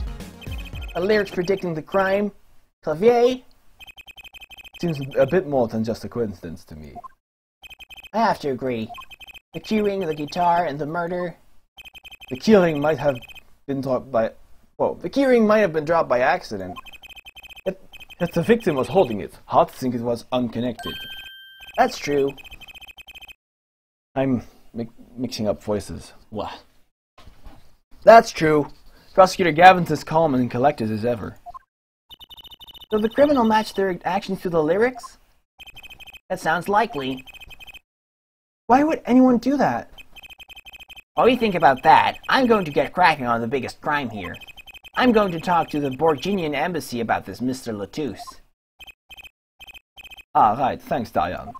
A: The lyrics predicting the crime? Clavier?
B: Seems a bit more than just a coincidence to me.
A: I have to agree. The keyring, the guitar, and the murder.
B: The keyring might have been dropped by... Well, the keyring might have been dropped by accident. Yet the victim was holding it. Hard to think it was unconnected.
A: That's true.
B: I'm mixing up voices. What?
A: That's true.
B: Prosecutor Gavin's as calm and collected as ever.
A: So the criminal matched their actions to the lyrics? That sounds likely.
B: Why would anyone do that?
A: While you think about that, I'm going to get cracking on the biggest crime here. I'm going to talk to the Borginian embassy about this Mr. Latouche.
B: Ah, right. Thanks, Diane.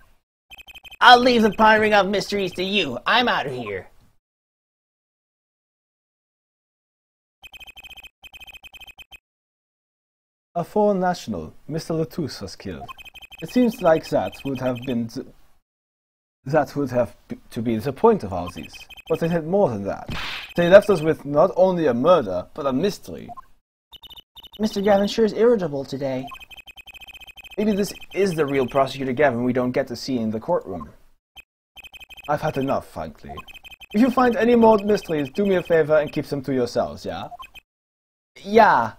A: I'll leave the pondering of mysteries to you. I'm out of here.
B: A foreign national, Mr. Latouche, was killed. It seems like that would have to be the point of all this. But they had more than that. They left us with not only a murder, but a mystery.
A: Mr. Gavin sure is irritable today.
B: Maybe this is the real Prosecutor Gavin we don't get to see in the courtroom. I've had enough, frankly. If you find any more mysteries, do me a favor and keep them to yourselves, yeah?
A: Yeah.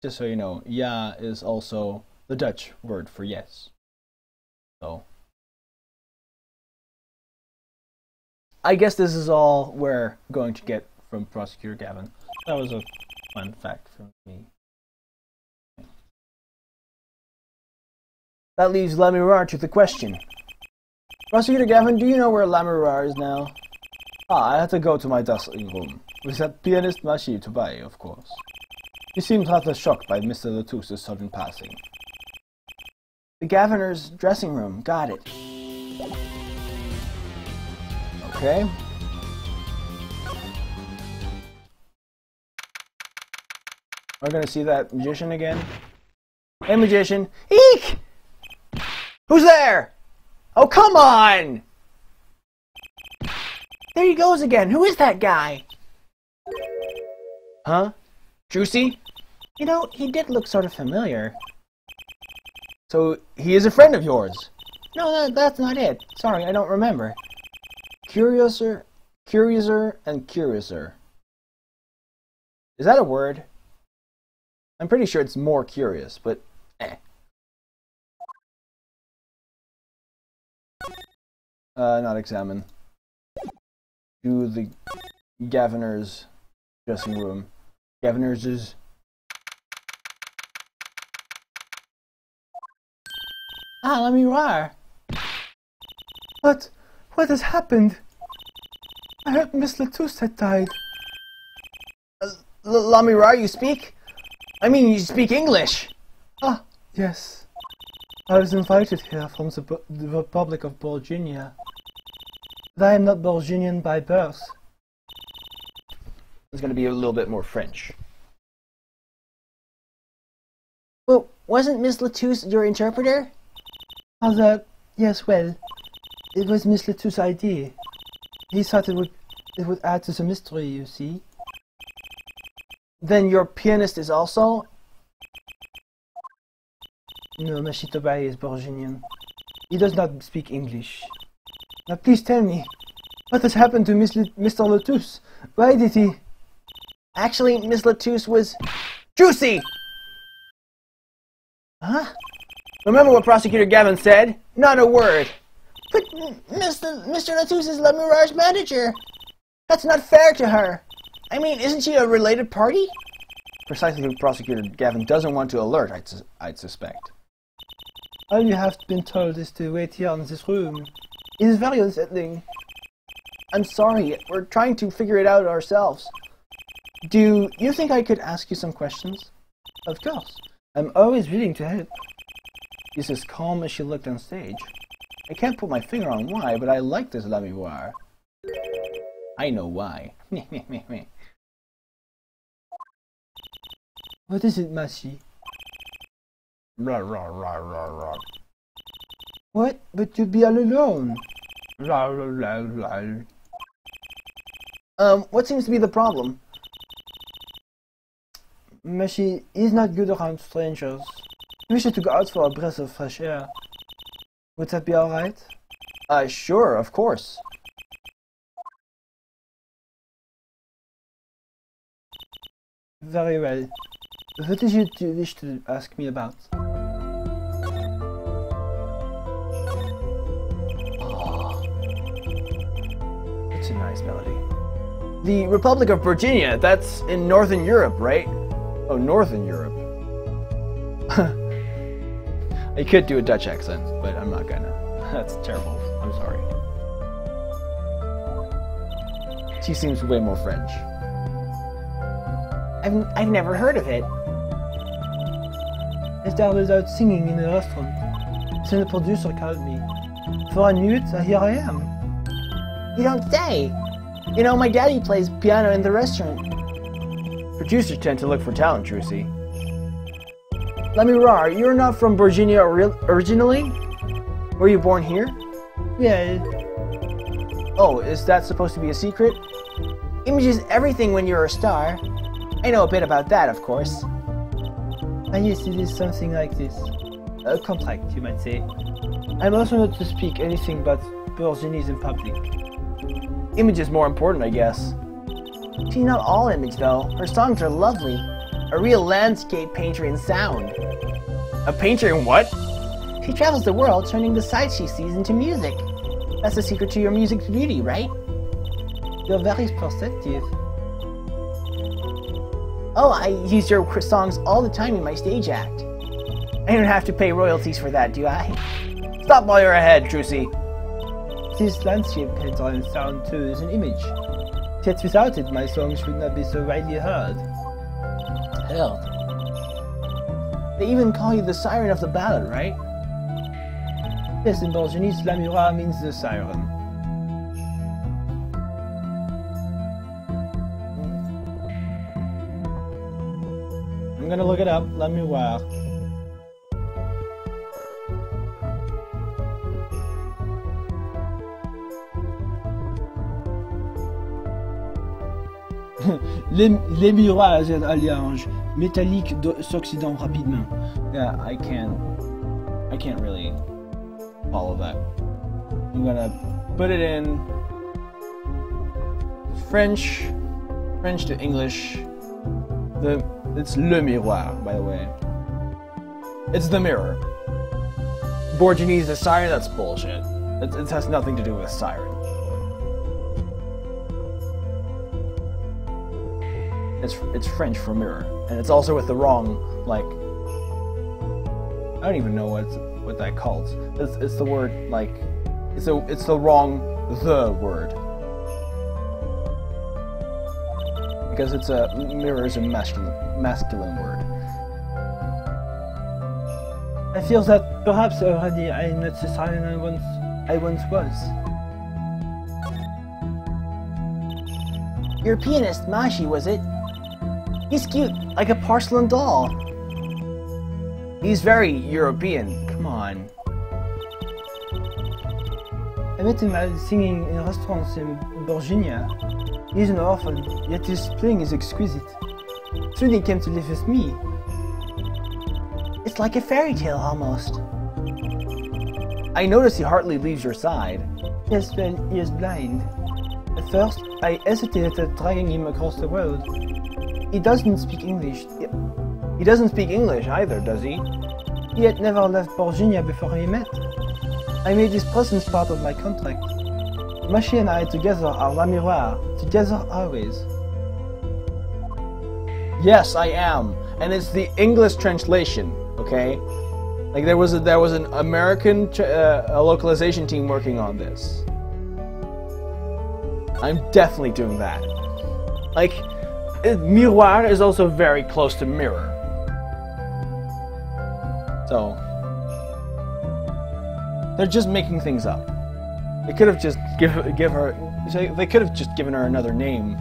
B: Just so you know, ja is also the Dutch word for yes. So, I guess this is all we're going to get from Prosecutor Gavin. That was a fun fact for me. That leaves Lurrrrally to the question. Prosecutor Gavin, do you know where Lurrrrally is now? I had to go to my dressing room, with that pianist Machi to buy, of course. He seemed rather shocked by Mr. Latouche's sudden passing. The governor's dressing room. Got it.
A: Okay. We're gonna see that magician again. Hey, magician. Eek! Who's there? Oh, come on!
B: There he goes again. Who is that guy?
A: Huh? Juicy?
B: You know, he did look sort of familiar.
A: So, he is a friend of yours?
B: No, that's not it. Sorry, I don't remember.
A: Curiouser, and curiouser. Is that a word? I'm pretty sure it's more curious, but eh. Not examine. To the governor's dressing room. Governor's is...
B: Ah, Lurrrrally.
C: What has happened? I heard Miss Lettuce had died.
A: Lurrrrally, you speak? I mean, you speak English!
C: Ah, yes. I was invited here from the Republic of Virginia. But I am not Virginian by birth.
A: It's going to be a little bit more French.
B: Well, wasn't Miss Lettuce your interpreter?
C: Yes, well, it was Miss Lettuce's idea. He thought it would add to the mystery, you see.
A: Then your pianist is also?
C: No, Mashitobai is Virginian. He does not speak English. Now please tell me, what has happened to Mr. Lettuce? Why did he...
B: Actually, Miss Lettuce was...
A: Juicy!
B: Huh?
A: Remember what Prosecutor Gavin said? Not a word!
B: But Mr. Lettuce is Lurrrrali's manager. That's not fair to her. I mean, isn't she a related party?
A: Precisely who Prosecutor Gavin doesn't want to alert, I'd suspect.
C: All you have been told is to wait here in this room. It is very unsettling.
A: I'm sorry, we're trying to figure it out ourselves.
B: Do you think I could ask you some questions?
C: Of course. I'm always willing to help.
A: She's as calm as she looked on stage. I can't put my finger on why, but I like this Lurrrrally. I know why.
C: What is it, Mashi?
A: Lurrrrally.
C: What? But you'd be all alone.
A: Lurrrrally. What seems to be the problem?
C: Mashi is not good around strangers. We should go out for a breath of fresh air. Would that be alright?
A: Sure, of course.
C: Very well. What did you wish to ask me about?
A: It's a nice melody. The Republic of Virginia, that's in Northern Europe, right? Oh, Northern Europe. I could do a Dutch accent, but I'm not gonna. That's terrible. I'm sorry. She seems way more French.
B: I've never heard of it.
C: I started out singing in a restaurant. Then the producer called me. For I knew it, here I am.
B: You don't say. You know, my daddy plays piano in the restaurant.
A: Producers tend to look for talent, Trucy. Lurrrrally, you're not from Virginia originally? Were you born here?
C: Well...
A: Oh, is that supposed to be a secret?
B: Image is everything when you're a star. I know a bit about that, of course.
C: Ah yes, it is something like this. A contract, you might say. I'm also not to speak anything but Virginians in public.
A: Image is more important, I guess.
B: She's not all Image, though. Her songs are lovely. A real landscape painter in sound.
A: A painter in what?
B: She travels the world turning the sights she sees into music. That's the secret to your music's beauty, right?
C: You're very perceptive.
B: Oh, I use your songs all the time in my stage act. I don't have to pay royalties for that, do I?
A: Stop while you're ahead, Trucy.
C: This landscape painter in sound too is an image. Yet without it, my songs would not be so widely heard.
B: Hell. They even call you the siren of the ballad, right?
C: Yes, in Borginese, Lurrrrally means the siren. I'm gonna look it up. Lurrrrally. Les miroirs et allianges métalliques s'oxydant rapidement.
B: Yeah, I can't really follow that. I'm gonna put it in French to English. It's le miroir, by the way. It's the mirror. Borginese, the siren, that's bullshit. It has nothing to do with siren. It's French for mirror, and it's also with the wrong, like, I don't even know what that calls. It's the word, like, it's the wrong the word, because it's a mirror is a masculine word.
C: I feel that perhaps already I am not the siren I once was.
B: Your pianist, Mashi, was it? He's cute, like a porcelain doll. He's very European. Come on.
C: I met him singing in restaurants in Virginia. He's an orphan, yet his playing is exquisite. Soon he came to live with me.
B: It's like a fairy tale almost. I notice he hardly leaves your side.
C: Yes, well, he is blind. At first, I hesitated dragging him across the road. He doesn't speak English.
B: He doesn't speak English either, does he?
C: He had never left Virginia before he met. I made his presence part of my contract. Mashi and I together are Lurrrrally, together always.
B: Yes, I am, and it's the English translation. Okay, like there was an American localization team working on this. I'm definitely doing that. Like, miroir is also very close to mirror. So they're just making things up. They could have just they could have just given her another name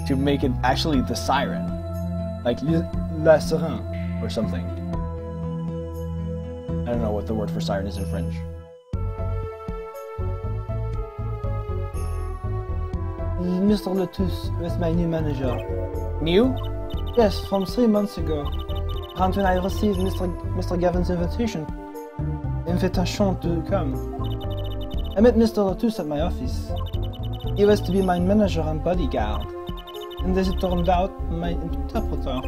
B: to make it actually the siren, like La Siren or something. I don't know what the word for siren is in French.
C: Mr. Lotus was my new manager.
B: New?
C: Yes, from 3 months ago. Around when I received Mr. Gavin's invitation to come. I met Mr. Lotus at my office. He was to be my manager and bodyguard. And as it turned out, my interpreter.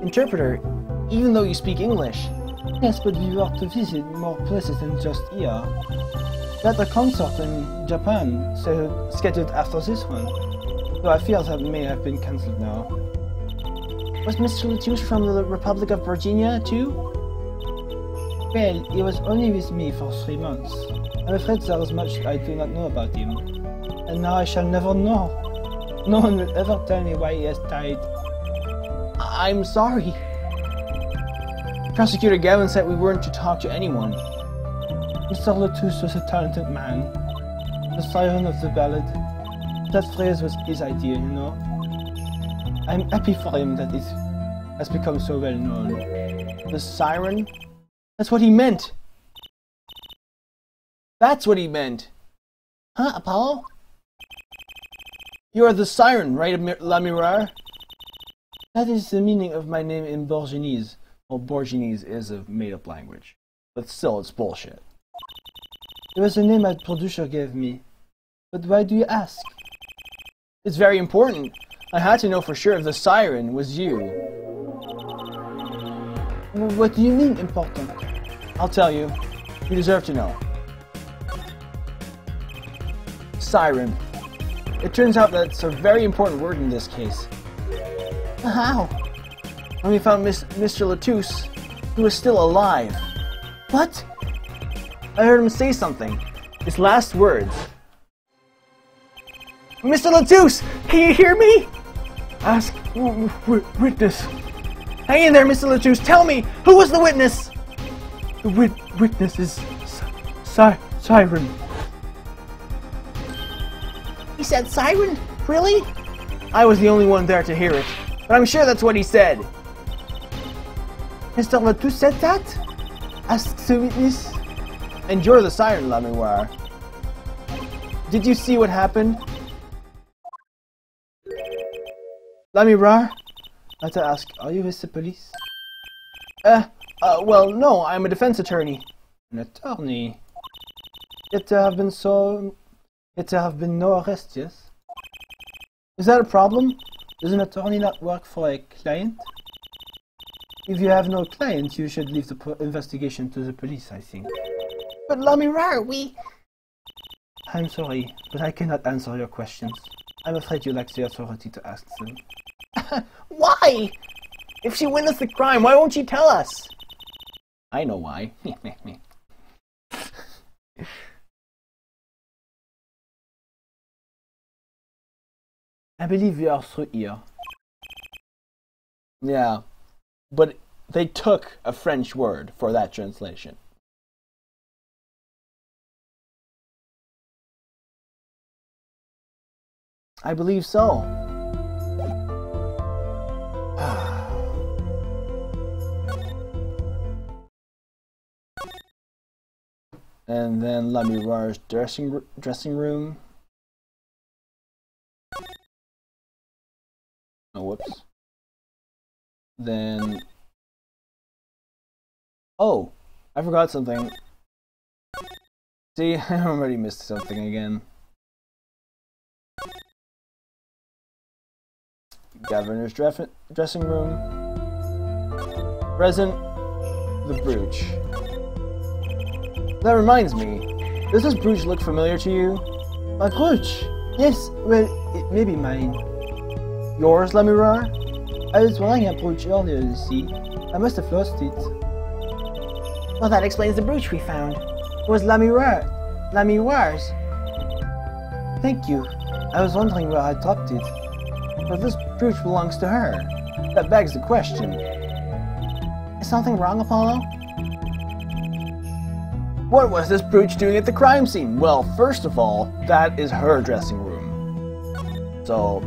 B: Interpreter? Even though you speak English?
C: Yes, but we were to visit more places than just here. We had a concert in Japan, so scheduled after this one. Though I fear that may have been cancelled now.
B: Was Mr. Lotus from the Republic of Virginia, too?
C: Well, he was only with me for 3 months. I'm afraid there is much I do not know about him. And now I shall never know. No one will ever tell me why he has died.
B: I'm sorry. Prosecutor Gavin said we weren't to talk to anyone.
C: Mr. Lotus was a talented man. The siren of the ballad. That phrase was his idea, you know. I'm happy for him that it has become so well known.
B: The siren? That's what he meant! That's what he meant! Huh, Apollo? You are the siren, right, Lurrrrally?
C: That is the meaning of my name in Borginese.
B: Well, Borginese is a made-up language. But still, it's bullshit.
C: It was the name my producer gave me. But why do you ask?
B: It's very important. I had to know for sure if the siren was you.
C: What do you mean, important?
B: I'll tell you. You deserve to know. Siren. It turns out that it's a very important word in this case.
C: How?
B: When we found Mr. Lotus, he was still alive.
C: What?
B: I heard him say something. His last words. Mr. Lotus! Can you hear me?
C: Ask witness.
B: Hang in there, Mr. Lotus. Tell me, who was the witness?
C: The witness is Siren.
B: He said siren? Really? I was the only one there to hear it, but I'm sure that's what he said.
C: Mr. Latou said that? Asked the witness.
B: And you're the siren, Lurrrrally. Did you see what happened?
C: Lurrrrally, I to ask, are you with the police?
B: Well, no, I'm a defense attorney.
C: An attorney? Yet there have been no arrests, yes? Is that a problem? Does an attorney not work for a client? If you have no client, you should leave the investigation to the police, I think.
B: But Lurrrrally,
C: I'm sorry, but I cannot answer your questions. I'm afraid you lack the authority to ask them.
B: Why? If she witnessed the crime, why won't she tell us? I know why.
C: I believe we are through here.
B: Yeah, but they took a French word for that translation. I believe so. And then Lurrrrally's dressing room. Oh, whoops. Then... Oh! I forgot something. See, I already missed something again. Governor's dressing room. Present. The brooch. That reminds me. Does this brooch look familiar to you?
C: My brooch? Yes, well, it may be mine.
B: Yours, Lurrrrally?
C: I was wearing a brooch earlier, you see. I must have lost it.
B: Well, that explains the brooch we found. It was Lurrrrally's.
C: Thank you. I was wondering where I dropped it.
B: But this brooch belongs to her. That begs the question. Is something wrong, Apollo? What was this brooch doing at the crime scene? Well, first of all, that is her dressing room. So,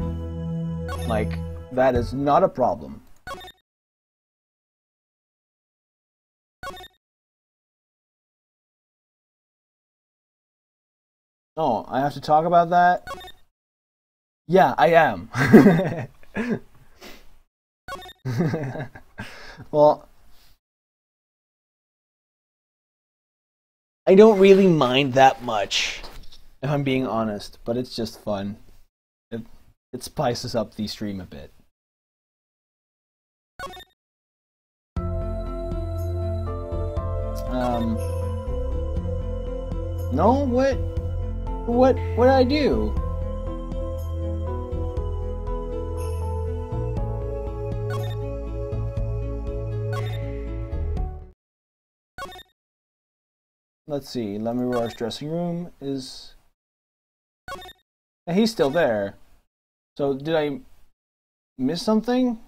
B: like, that is not a problem. Oh, I have to talk about that? Yeah, I am. Well, I don't really mind that much, if I'm being honest, but it's just fun. It spices up the stream a bit. No? What did I do? Let's see, Lurrrrally's dressing room is... He's still there. So, did I miss something?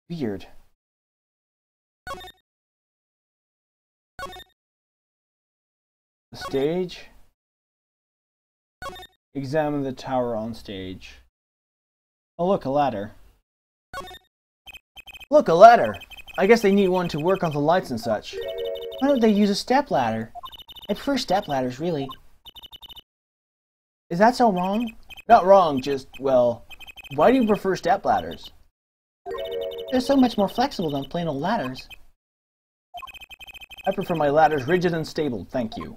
B: Weird. The stage? Examine the tower on stage. Oh look, a ladder. Look, a ladder! I guess they need one to work on the lights and such. Why don't they use a stepladder? I prefer stepladders, really. Is that so wrong? Not wrong, just, well, why do you prefer stepladders? They're so much more flexible than plain old ladders. I prefer my ladders rigid and stable, thank you.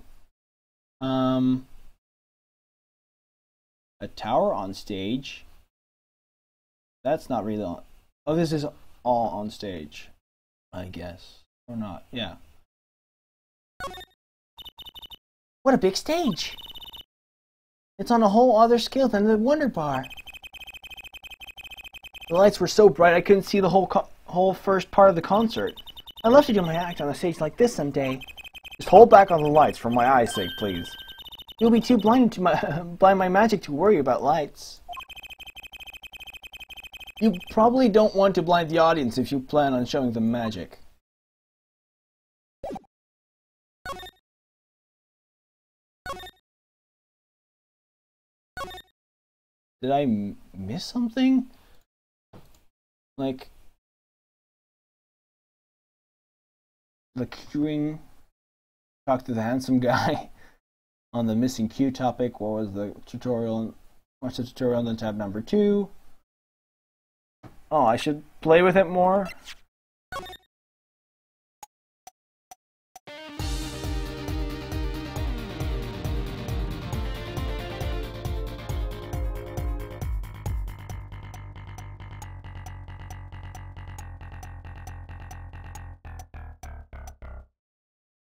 B: A tower on stage? That's not really on... Oh, this is all on stage, I guess. Or not, yeah. What a big stage! It's on a whole other scale than the Wonder Bar. The lights were so bright I couldn't see the whole first part of the concert. I'd love to do my act on a stage like this someday. Just hold back on the lights for my eyes' sake, please. You'll be too blinded to by my magic to worry about lights. You probably don't want to blind the audience if you plan on showing them magic. Did I miss something? Like the queuing, talk to the handsome guy on the missing queue topic. What was the tutorial? Watch the tutorial on the tab number 2. Oh, I should play with it more.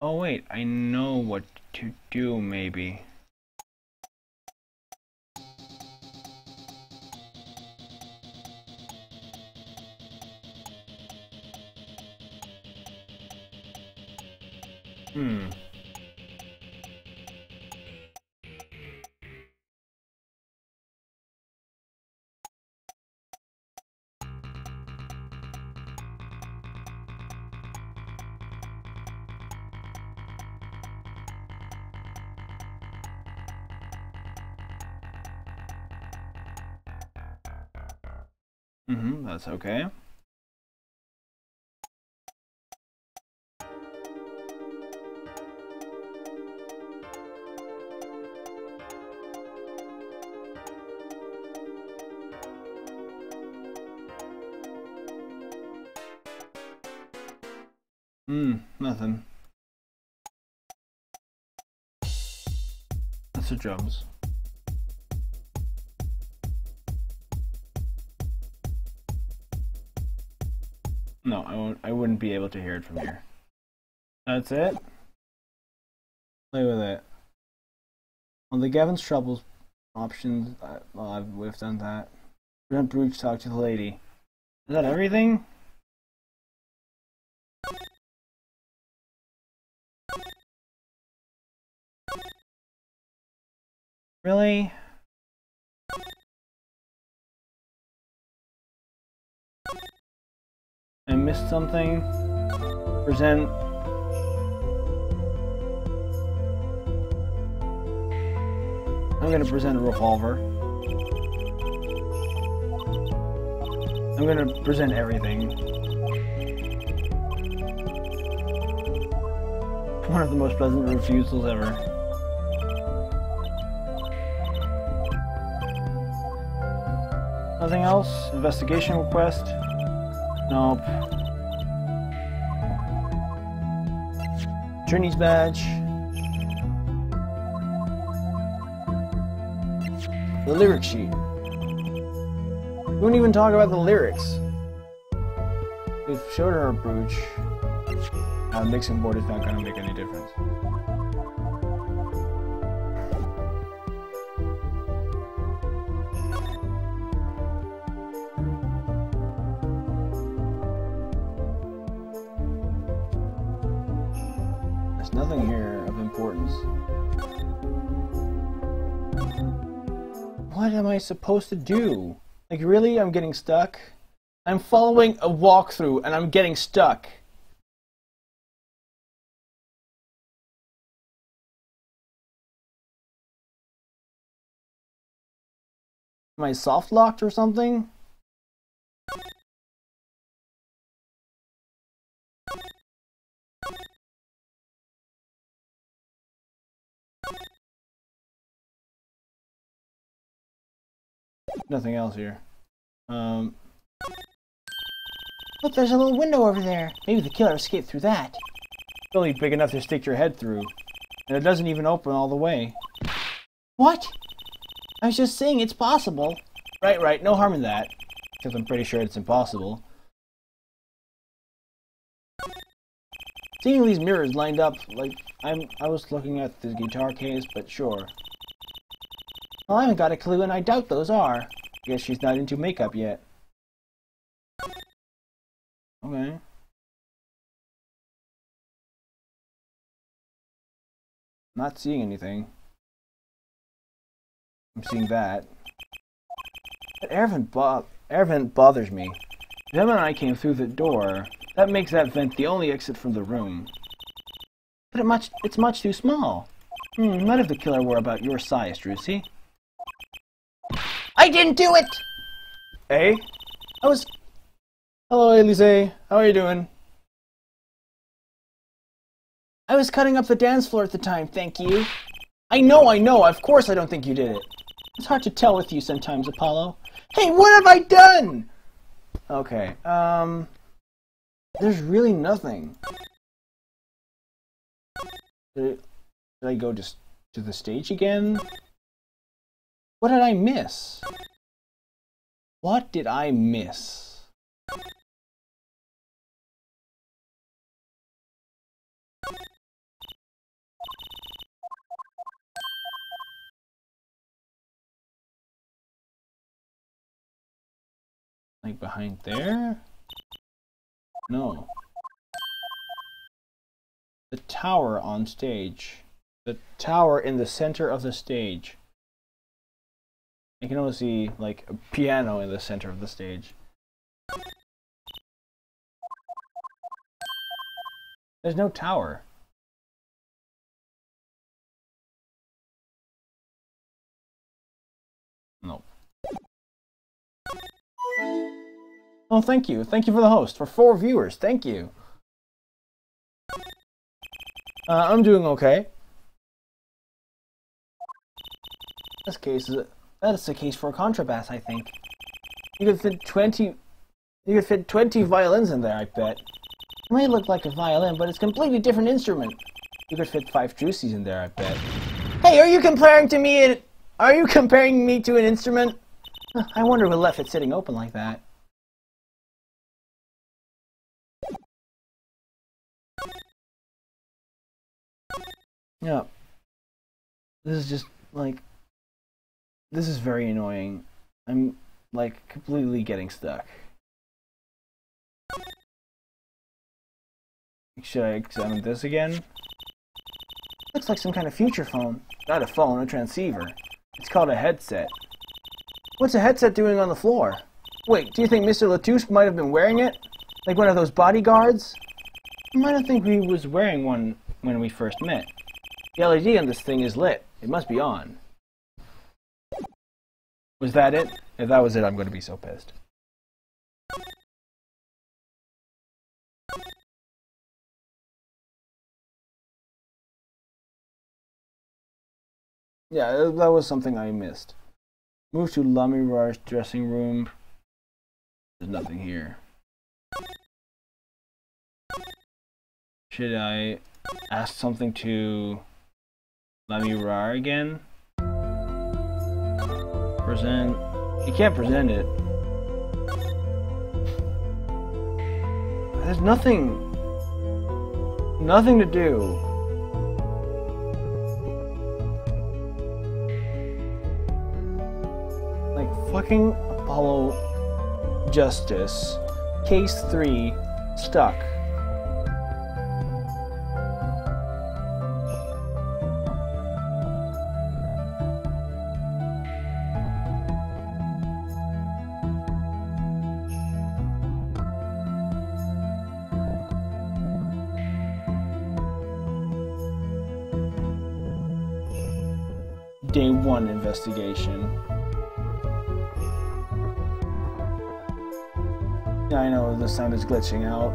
B: Oh wait, I know what to do maybe. That's okay. Nothing. That's the drums. No, I wouldn't be able to hear it from here. That's it. Play with it. On the Gavin's Troubles options, well, we've done that. Prevent Brooch, talk to the lady. Is that everything? Really? I missed something. Present. I'm gonna present a revolver. I'm gonna present everything. One of the most pleasant refusals ever. Nothing else? Investigation request? Nope. Trinity's badge. The lyric sheet. We won't even talk about the lyrics. We've showed her a brooch. Now the mixing board is not going to make any difference. There's nothing here of importance. What am I supposed to do? Like, really? I'm getting stuck? I'm following a walkthrough and I'm getting stuck. Am I soft locked or something? Nothing else here.
C: Look, there's a little window over there. Maybe the killer escaped through that.
B: It's only big enough to stick your head through. And it doesn't even open all the way.
C: What? I was just saying it's possible.
B: Right, no harm in that. Because I'm pretty sure it's impossible. Seeing these mirrors lined up, like, I was looking at the guitar case, but sure.
C: Well, I haven't got a clue, and I doubt those are.
B: Guess she's not into makeup yet. Okay. Not seeing anything. I'm seeing that. But Ervin Bob, air vent bothers me. If Emma and I came through the door, that makes that vent the only exit from the room. But it's much too small. None of the killer were about your size, Drusy. I didn't do it!
A: Eh?
B: Hello, Elise. How are you doing? I was cutting up the dance floor at the time, thank you. I know. Of course I don't think you did it. It's hard to tell with you sometimes, Apollo. Hey, what have I done? Okay, there's really nothing. Did I go just to the stage again? What did I miss? What did I miss? Like behind there? No. The tower on stage. The tower in the center of the stage. I can only see, like, a piano in the center of the stage. There's no tower. No. Oh, thank you. Thank you for the host. For 4 viewers. Thank you. I'm doing okay. That's the case for a contrabass, I think. You could fit 20 violins in there, I bet. It may look like a violin, but it's a completely different instrument. You could fit 5 Drusys in there, I bet. Hey, are you comparing me to an instrument? I wonder who left it sitting open like that. Yeah. This is just, like... This is very annoying. I'm, like, completely getting stuck. Should I examine this again? Looks like some kind of future phone. Not a phone, a transceiver. It's called a headset. What's a headset doing on the floor? Wait, do you think Mr. Latouche might have been wearing it? Like one of those bodyguards? I don't think he was wearing one when we first met. The LED on this thing is lit. It must be on. Was that it? If that was it, I'm going to be so pissed. Yeah, that was something I missed. Move to Lurrrrally's dressing room. There's nothing here. Should I ask something to Lurrrrally again? Present. You can't present it. There's nothing to do. Like fucking Apollo Justice. Case 3 stuck. Day 1 investigation. Yeah, I know the sound is glitching out.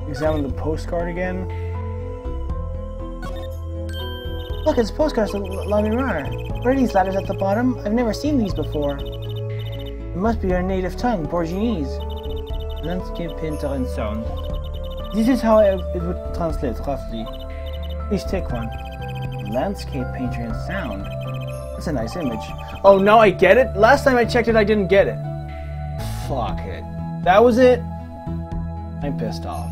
B: Examine the postcard again. Look, it's postcards of Lurrrrally. What are these letters at the bottom? I've never seen these before. It must be our native tongue, Portuguese. Landscape painter and sound. This is how it would translate roughly. Please take one. Landscape painter and sound. That's a nice image. Oh, now I get it? Last time I checked it, I didn't get it. Fuck it. That was it? I'm pissed off.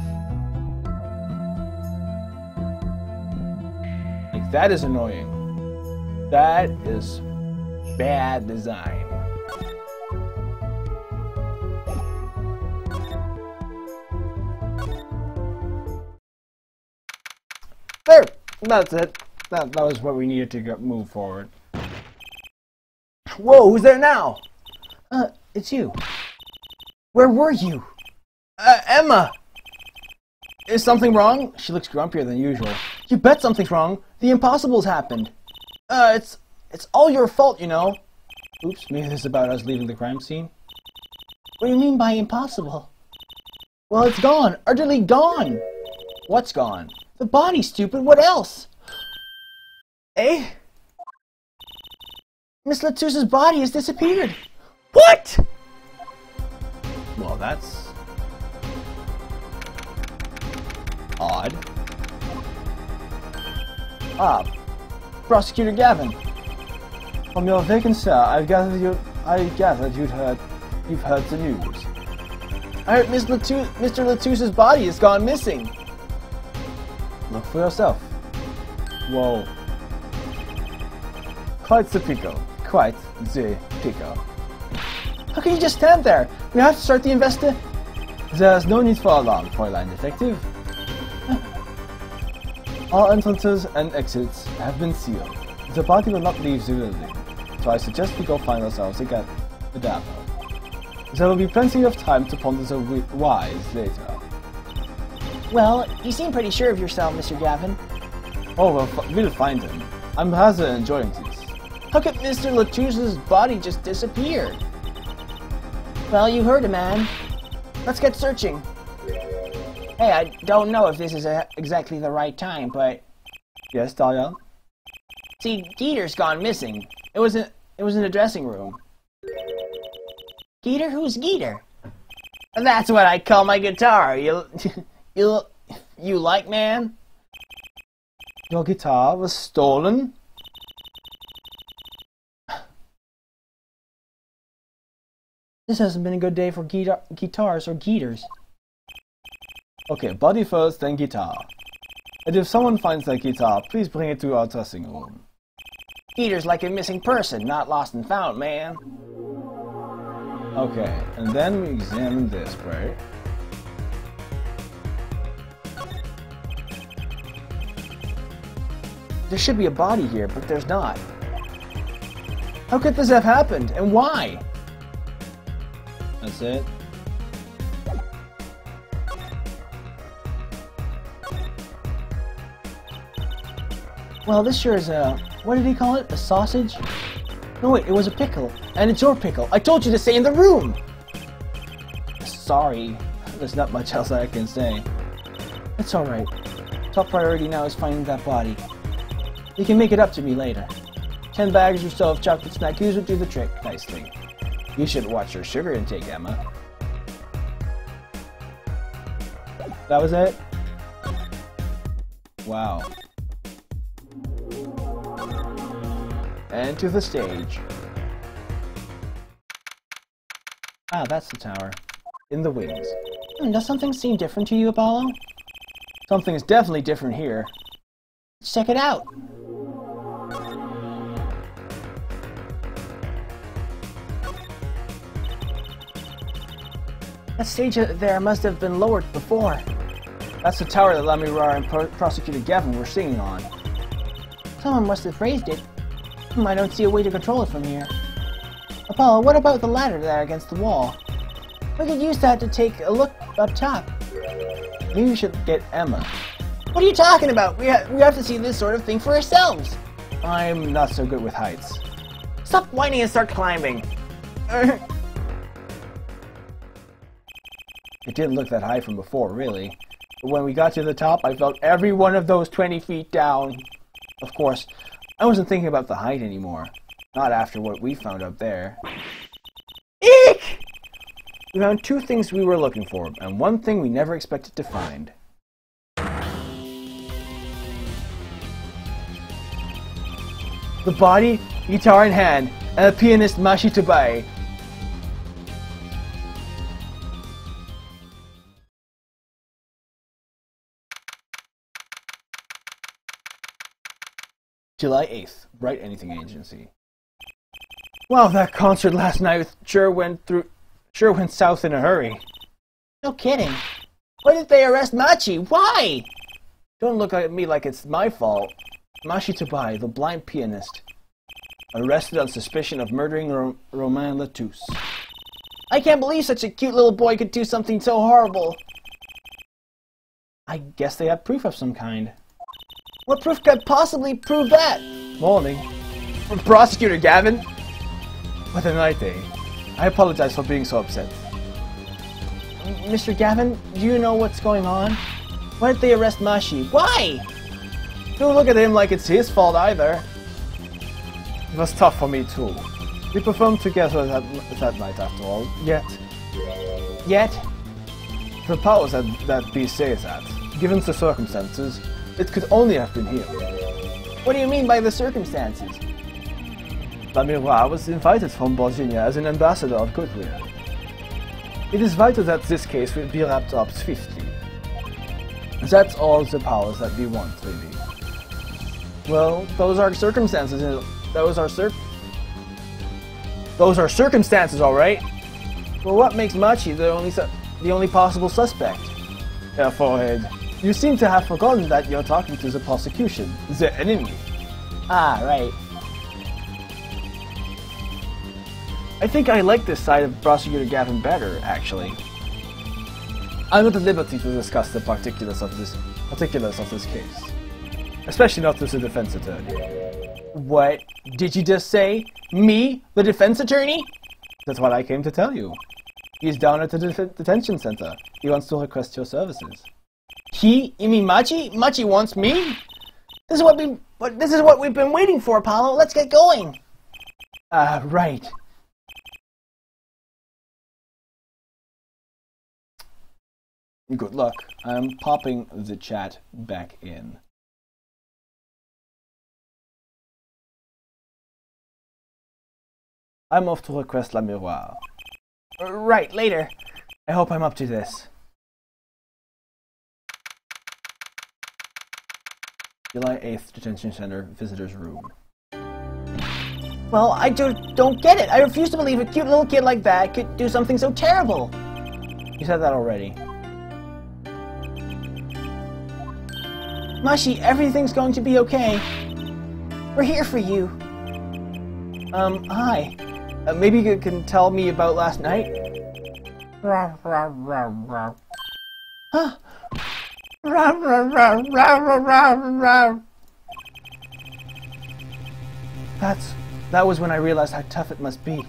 B: Like, that is annoying. That is bad design. There! That's it. That was what we needed to move forward. Whoa, who's there now?
C: It's you.
B: Where were you? Emma! Is something wrong? She looks grumpier than usual. You bet something's wrong. The impossible's happened. It's all your fault, you know. Oops, maybe this is about us leaving the crime scene.
C: What do you mean by impossible?
B: Well, it's gone. Utterly gone. What's gone?
C: The body, stupid. What else?
B: Eh?
C: Miss Latussa's body has disappeared.
B: What? Well, that's odd. Ah, Prosecutor Gavin.
C: From your vacant cell, I gathered you've heard the news.
B: I heard Mr. Latussa's body has gone missing.
C: Look for yourself.
B: Whoa. Quite the pickle. Quite the pickle. How can you just stand there? We have to start the investigation.
C: There's no need for alarm, Fräulein Detective. All entrances and exits have been sealed. The body will not leave the building, so I suggest we go find ourselves a dapper. There will be plenty of time to ponder the whys later.
D: Well, you seem pretty sure of yourself, Mr. Gavin.
C: Oh, we'll find him. I'm rather enjoying this.
B: How could Mr. Latussa's body just disappear?
D: Well, you heard a man.
B: Let's get searching.
D: Hey, I don't know if this is exactly the right time, but...
C: Yes, Dahlia?
D: See, Geeter's gone missing.
B: It was in the dressing room.
D: Geeter? Who's Geeter?
B: That's what I call my guitar. You like, man?
C: Your guitar was stolen? This hasn't been a good day for guitars or Geeters. Okay, body first, then guitar. And if someone finds that guitar, please bring it to our dressing room.
D: Geeter's like a missing person, not lost and found, man.
C: Okay, and then we examine this, right?
B: There should be a body here, but there's not. How could this have happened, and why?
C: That's it.
B: Well, this sure is a... what did he call it? A sausage? No, wait, it was a pickle. And it's your pickle. I told you to stay in the room!
C: Sorry. There's not much else I can say.
B: It's alright. Top priority now is finding that body. You can make it up to me later. 10 bags or so of chocolate snackies would do the trick nicely.
C: You should watch your sugar intake, Emma. That was it? Wow. And to the stage. Ah, that's the tower. In the wings.
D: Does something seem different to you, Apollo?
B: Something is definitely different here.
D: Let's check it out.
B: That stage there must have been lowered before. That's the tower that Lurrrrally and Prosecutor Gavin were singing on.
D: Someone must have raised it. I don't see a way to control it from here. Apollo, what about the ladder there against the wall? We could use that to take a look up top.
B: You should get Emma.
D: What are you talking about? We have to see this sort of thing for ourselves.
B: I'm not so good with heights.
D: Stop whining and start climbing.
B: It didn't look that high from before, really. But when we got to the top, I felt every one of those 20 feet down. Of course, I wasn't thinking about the height anymore. Not after what we found up there.
D: Eek!
B: We found two things we were looking for, and one thing we never expected to find. The body, guitar in hand, and the pianist Mashi Tabai. July 8th, Bright Anything Agency. Wow, that concert last night sure went south in a hurry.
D: No kidding. Why did they arrest Machi? Why?
B: Don't look at me like it's my fault. Machi Tabai, the blind pianist, arrested on suspicion of murdering Romain Latouche.
D: I can't believe such a cute little boy could do something so horrible.
B: I guess they have proof of some kind.
D: What proof could possibly prove that?
B: Morning. Prosecutor Gavin! What a night, eh? I apologize for being so upset.
D: Mr. Gavin, do you know what's going on? Why did they arrest Machi? Why?
B: Don't look at him like it's his fault either. It was tough for me too. We performed together that night after all. Yet? The powers that be say that, given the circumstances, it could only have been him.
D: What do you mean by the circumstances?
B: Lurrrrally was invited from Virginia as an ambassador of goodwill. It is vital that this case will be wrapped up swiftly. That's all the powers that we want, really. Well, those are circumstances. Those are circumstances, all right. Well, what makes Machi the only possible suspect? Yeah, forehead. You seem to have forgotten that you're talking to the prosecution, the enemy.
D: Ah, right.
B: I think I like this side of Prosecutor Gavin better, actually. I'm not at liberty to discuss the particulars of this case, especially not with the defense attorney.
D: What did you just say? Me, the defense attorney?
B: That's what I came to tell you. He's down at the detention center. He wants to request your services.
D: You mean Machi? Machi wants me? This is what we've been waiting for, Apollo. Let's get going.
B: Right. Good luck. I'm popping the chat back in. I'm off to request Lurrrrally.
D: Right, later.
B: I hope I'm up to this. July 8th, Detention Center, Visitor's Room.
D: Well, I don't get it. I refuse to believe a cute little kid like that could do something so terrible.
B: You said that already.
D: Machi, everything's going to be okay. We're here for you.
B: Hi. Maybe you can tell me about last night?
D: Huh?
B: That was when I realized how tough it must be.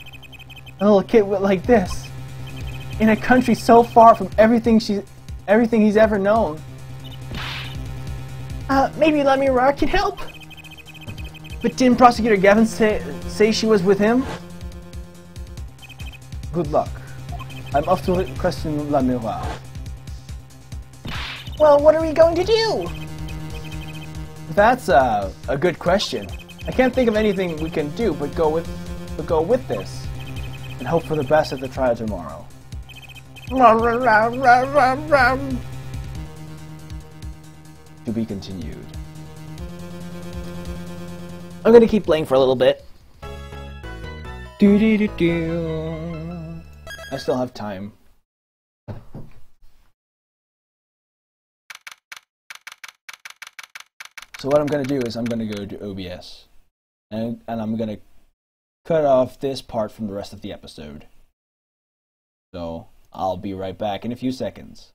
B: A little kid like this, in a country so far from everything he's ever known.
D: Maybe Lurrrrally can help.
B: But didn't Prosecutor Gavin say she was with him? Good luck. I'm off to question Lurrrrally.
D: Well, what are we going to do?
B: That's a good question. I can't think of anything we can do but go with this and hope for the best at the trial tomorrow. To be continued.
D: I'm gonna keep playing for a little bit.
B: I still have time. So what I'm gonna do is I'm gonna go to OBS and I'm gonna cut off this part from the rest of the episode. So I'll be right back in a few seconds.